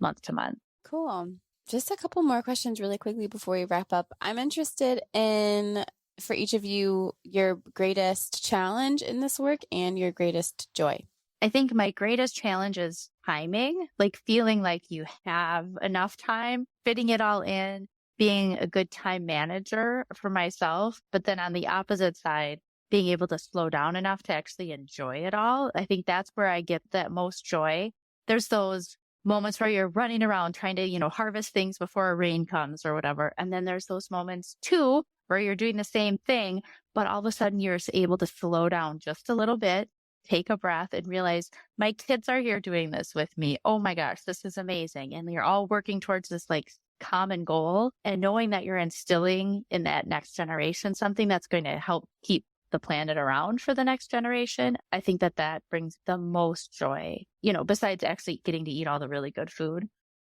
S4: month to month.
S1: Cool. Just a couple more questions really quickly before we wrap up. I'm interested in, for each of you, your greatest challenge in this work and your greatest joy.
S4: I think my greatest challenge is timing, like feeling like you have enough time, fitting it all in, being a good time manager for myself. But then on the opposite side, being able to slow down enough to actually enjoy it all. I think that's where I get that most joy. There's those moments where you're running around trying to, harvest things before a rain comes or whatever. And then there's those moments too, where you're doing the same thing, but all of a sudden you're able to slow down just a little bit, take a breath and realize my kids are here doing this with me. Oh my gosh, this is amazing. And you're all working towards this like common goal, and knowing that you're instilling in that next generation something that's going to help keep the planet around for the next generation. I think that brings the most joy, besides actually getting to eat all the really good food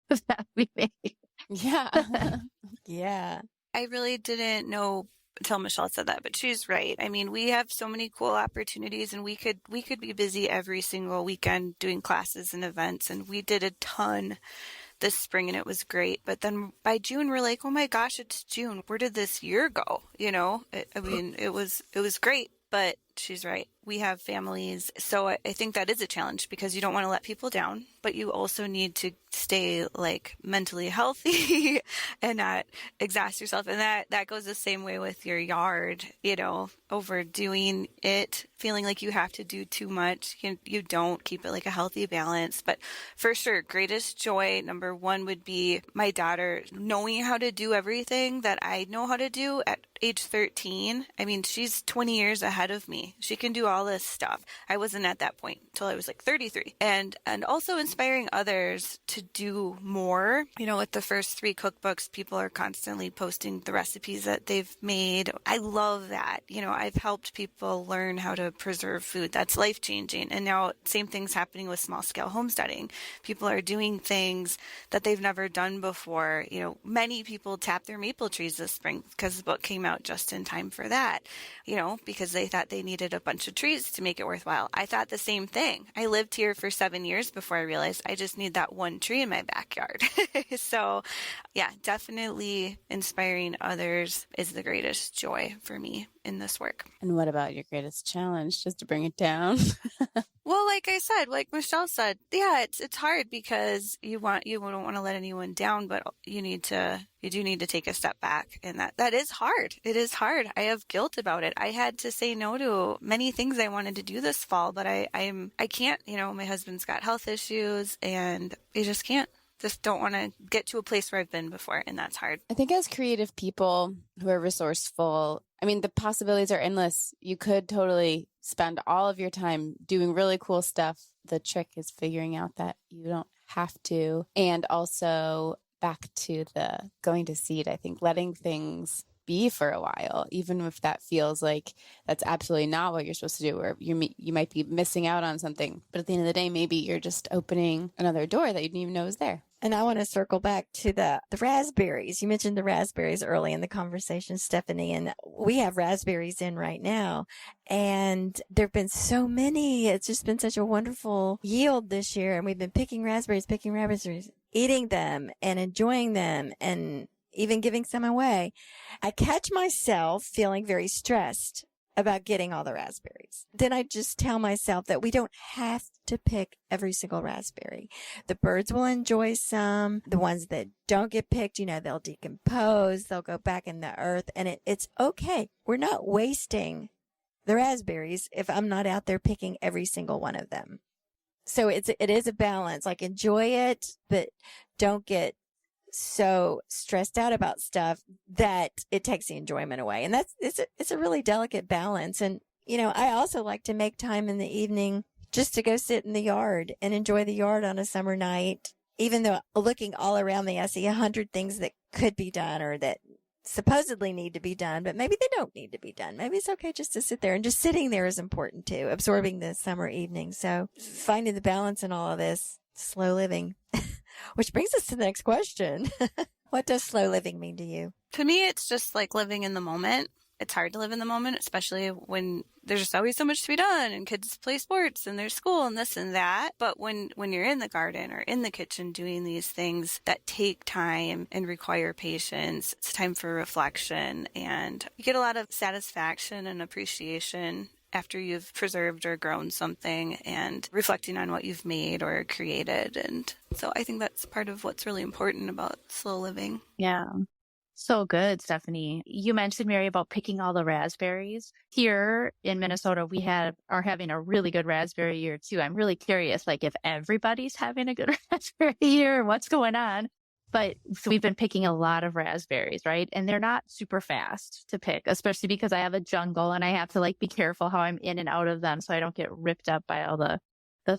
S4: that we make.
S1: Yeah.
S2: Yeah.
S8: I really didn't know until Michelle said that, but she's right. I mean, we have so many cool opportunities, and we could be busy every single weekend doing classes and events, and we did a ton this spring and it was great. But then by June, we're like, oh my gosh, it's June. Where did this year go? It was great, but she's right. We have families. So I think that is a challenge, because you don't want to let people down, but you also need to stay like mentally healthy and not exhaust yourself. And that goes the same way with your yard, overdoing it, feeling like you have to do too much. You don't keep it like a healthy balance. But for sure, greatest joy, number one, would be my daughter knowing how to do everything that I know how to do at age 13. I mean, she's 20 years ahead of me. She can do all this stuff. I wasn't at that point until I was like 33. And also inspiring others to do more. With the first 3 cookbooks, people are constantly posting the recipes that they've made. I love that. I've helped people learn how to preserve food. That's life-changing. And now same thing's happening with small-scale homesteading. People are doing things that they've never done before. Many people tapped their maple trees this spring because the book came out just in time for that, because they thought they needed a bunch of trees to make it worthwhile. I thought the same thing. I lived here for 7 years before I realized I just need that one tree in my backyard. So yeah, definitely inspiring others is the greatest joy for me in this work.
S1: And what about your greatest challenge, just to bring it down?
S8: Well, like I said, like Michelle said, yeah, it's hard because you don't want to let anyone down, but you do need to take a step back, and that is hard. It is hard. I have guilt about it. I had to say no to many things I wanted to do this fall, but I can't. My husband's got health issues, and I just can't. Just don't want to get to a place where I've been before, and that's hard.
S1: I think as creative people who are resourceful, the possibilities are endless. You could totally spend all of your time doing really cool stuff. The trick is figuring out that you don't have to. And also back to the going to seed, I think letting things be for a while, even if that feels like that's absolutely not what you're supposed to do, or you might be missing out on something. But at the end of the day, maybe you're just opening another door that you didn't even know was there.
S2: And I want to circle back to the raspberries. You mentioned the raspberries early in the conversation, Stephanie, and we have raspberries in right now. And there have been so many. It's just been such a wonderful yield this year. And we've been picking raspberries, eating them and enjoying them, and even giving some away. I catch myself feeling very stressed about getting all the raspberries. Then I just tell myself that we don't have to pick every single raspberry. The birds will enjoy some. The ones that don't get picked, they'll decompose. They'll go back in the earth, and it's okay. We're not wasting the raspberries if I'm not out there picking every single one of them. So it is a balance. Like, enjoy it, but don't get so stressed out about stuff that it takes the enjoyment away. And it's a really delicate balance. And, I also like to make time in the evening just to go sit in the yard and enjoy the yard on a summer night. Even though looking all around me, I see 100 things that could be done or that supposedly need to be done, but maybe they don't need to be done. Maybe it's okay just to sit there, and just sitting there is important too, absorbing the summer evening. So finding the balance in all of this, slow living. Which brings us to the next question. What does slow living mean to you?
S8: To me, it's just like living in the moment. it's hard to live in the moment, especially when there's just always so much to be done and kids play sports and there's school and this and that. But when you're in the garden or in the kitchen doing these things that take time and require patience, it's time for reflection, and you get a lot of satisfaction and appreciation after you've preserved or grown something and reflecting on what you've made or created. And so I think that's part of what's really important about slow living.
S4: Yeah. So good, Stephanie. You mentioned, Mary, about picking all the raspberries. Here in Minnesota, we are having a really good raspberry year too. I'm really curious, like if everybody's having a good raspberry year, what's going on? But so we've been picking a lot of raspberries, right? And they're not super fast to pick, especially because I have a jungle and I have to like be careful how I'm in and out of them so I don't get ripped up by all the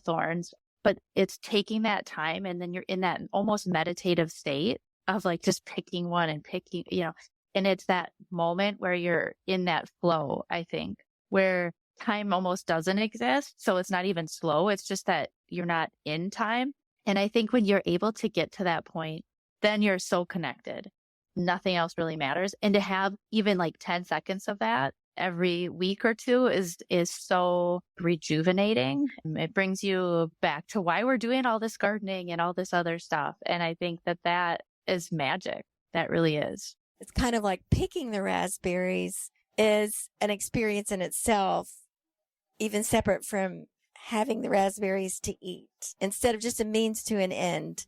S4: thorns. But it's taking that time, and then you're in that almost meditative state of like just picking one and picking, and it's that moment where you're in that flow, I think, where time almost doesn't exist. So it's not even slow. It's just that you're not in time. And I think when you're able to get to that point, then you're so connected. Nothing else really matters. And to have even like 10 seconds of that every week or two is so rejuvenating. It brings you back to why we're doing all this gardening and all this other stuff. And I think that is magic. That really is.
S2: It's kind of like picking the raspberries is an experience in itself, even separate from having the raspberries to eat. Instead of just a means to an end,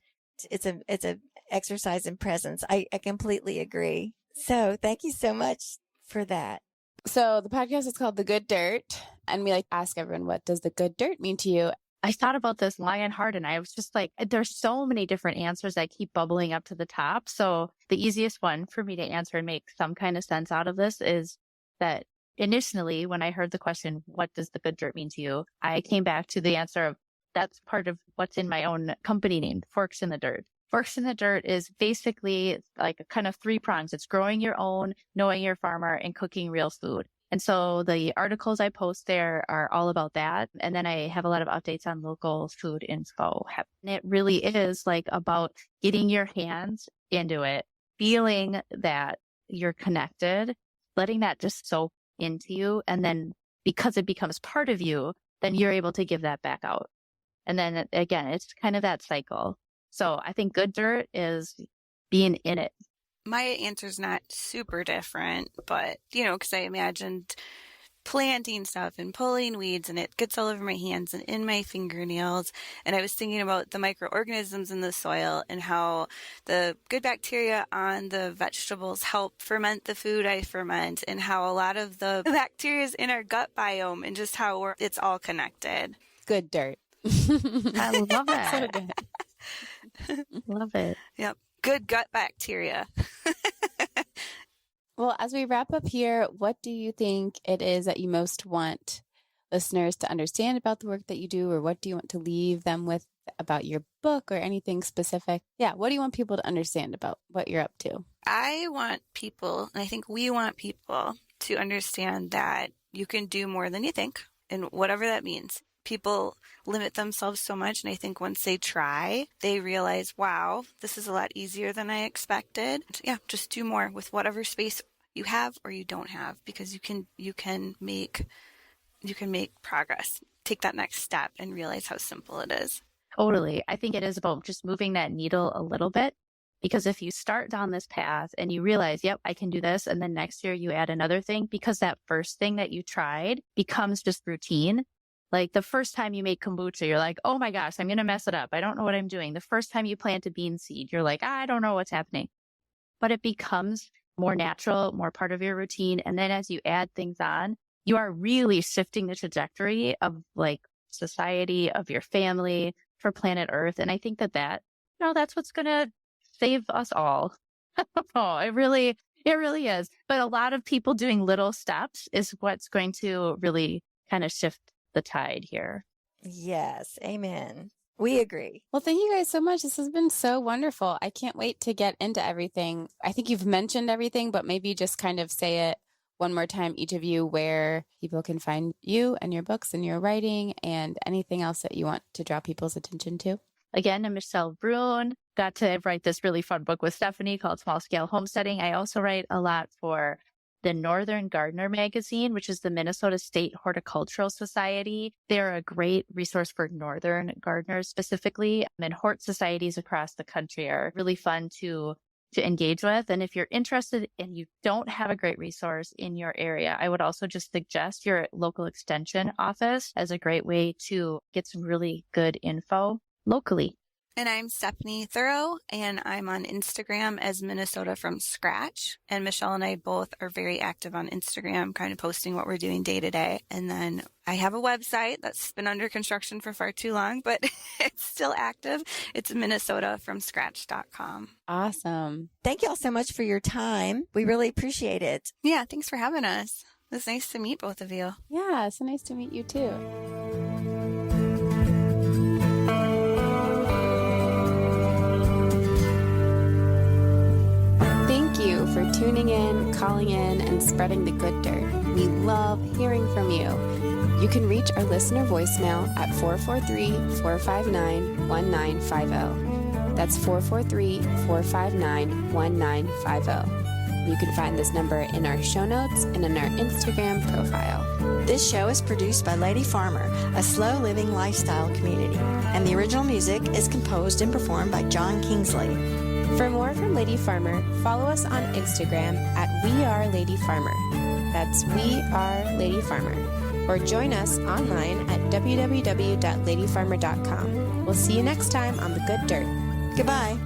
S2: it's a exercise in presence. I completely agree. So thank you so much for that.
S1: So the podcast is called The Good Dirt, and we like to ask everyone, what does the good dirt mean to you?
S4: I thought about this long and hard, and I was just like, there's so many different answers that keep bubbling up to the top. So the easiest one for me to answer and make some kind of sense out of this is that initially, when I heard the question, what does the good dirt mean to you? I came back to the answer of that's part of what's in my own company name, Forks in the Dirt. Forks in the Dirt is basically like a kind of 3 prongs. It's growing your own, knowing your farmer, and cooking real food. And so the articles I post there are all about that. And then I have a lot of updates on local food info. And it really is like about getting your hands into it, feeling that you're connected, letting that just soak into you. And then because it becomes part of you, then you're able to give that back out. And then again, it's kind of that cycle. So I think good dirt is being in it.
S8: My answer's not super different, but, because I imagined planting stuff and pulling weeds, and it gets all over my hands and in my fingernails. And I was thinking about the microorganisms in the soil and how the good bacteria on the vegetables help ferment the food I ferment, and how a lot of the bacteria is in our gut biome, and just how it's all connected.
S1: Good dirt.
S4: I love it.
S1: So good.
S4: Love it.
S8: Yep. Good gut bacteria.
S1: Well, as we wrap up here, what do you think it is that you most want listeners to understand about the work that you do, or what do you want to leave them with about your book or anything specific? Yeah, what do you want people to understand about what you're up to?
S8: I want people, and I think we want people to understand that you can do more than you think, and whatever that means. People limit themselves so much, and I think once they try, they realize, wow, this is a lot easier than I expected. Yeah, just do more with whatever space you have or you don't have, because you can make progress. Take that next step and realize how simple it is.
S4: Totally. I think it is about just moving that needle a little bit, because if you start down this path and you realize, yep, I can do this, and then next year you add another thing, because that first thing that you tried becomes just routine. Like the first time you make kombucha, you're like, oh my gosh, I'm going to mess it up. I don't know what I'm doing. The first time you plant a bean seed, you're like, I don't know what's happening. But it becomes more natural, more part of your routine. And then as you add things on, you are really shifting the trajectory of like society, of your family, for planet Earth. And I think that's what's going to save us all. Oh, it really is. But a lot of people doing little steps is what's going to really kind of shift the tide here.
S2: Yes. Amen. We agree.
S1: Well, thank you guys so much. This has been so wonderful. I can't wait to get into everything. I think you've mentioned everything, but maybe just kind of say it one more time, each of you, where people can find you and your books and your writing and anything else that you want to draw people's attention to.
S4: Again, I'm Michelle Bruhn. Got to write this really fun book with Stephanie called Small Scale Homesteading. I also write a lot for the Northern Gardener magazine, which is the Minnesota State Horticultural Society. They're a great resource for Northern gardeners specifically, and hort societies across the country are really fun to engage with. And if you're interested and you don't have a great resource in your area, I would also just suggest your local extension office as a great way to get some really good info locally.
S8: And I'm Stephanie Thurow, and I'm on Instagram as Minnesota from Scratch. And Michelle and I both are very active on Instagram, kind of posting what we're doing day to day. And then I have a website that's been under construction for far too long, but it's still active. It's minnesotafromscratch.com.
S1: Awesome.
S2: Thank you all so much for your time. We really appreciate it.
S8: Yeah, thanks for having us. It's nice to meet both of you.
S1: Yeah, so nice to meet you too. Thank you for tuning in, calling in, and spreading the good dirt. We love hearing from you. You can reach our listener voicemail at 443-459-1950. That's 443-459-1950. You can find this number in our show notes and in our Instagram profile.
S2: This show is produced by Lady Farmer, a slow living lifestyle community, and the original music is composed and performed by John Kingsley.
S1: For more from Lady Farmer, follow us on Instagram at WeAreLadyFarmer. That's We Are Lady Farmer. Or join us online at www.ladyfarmer.com. We'll see you next time on The Good Dirt.
S2: Goodbye.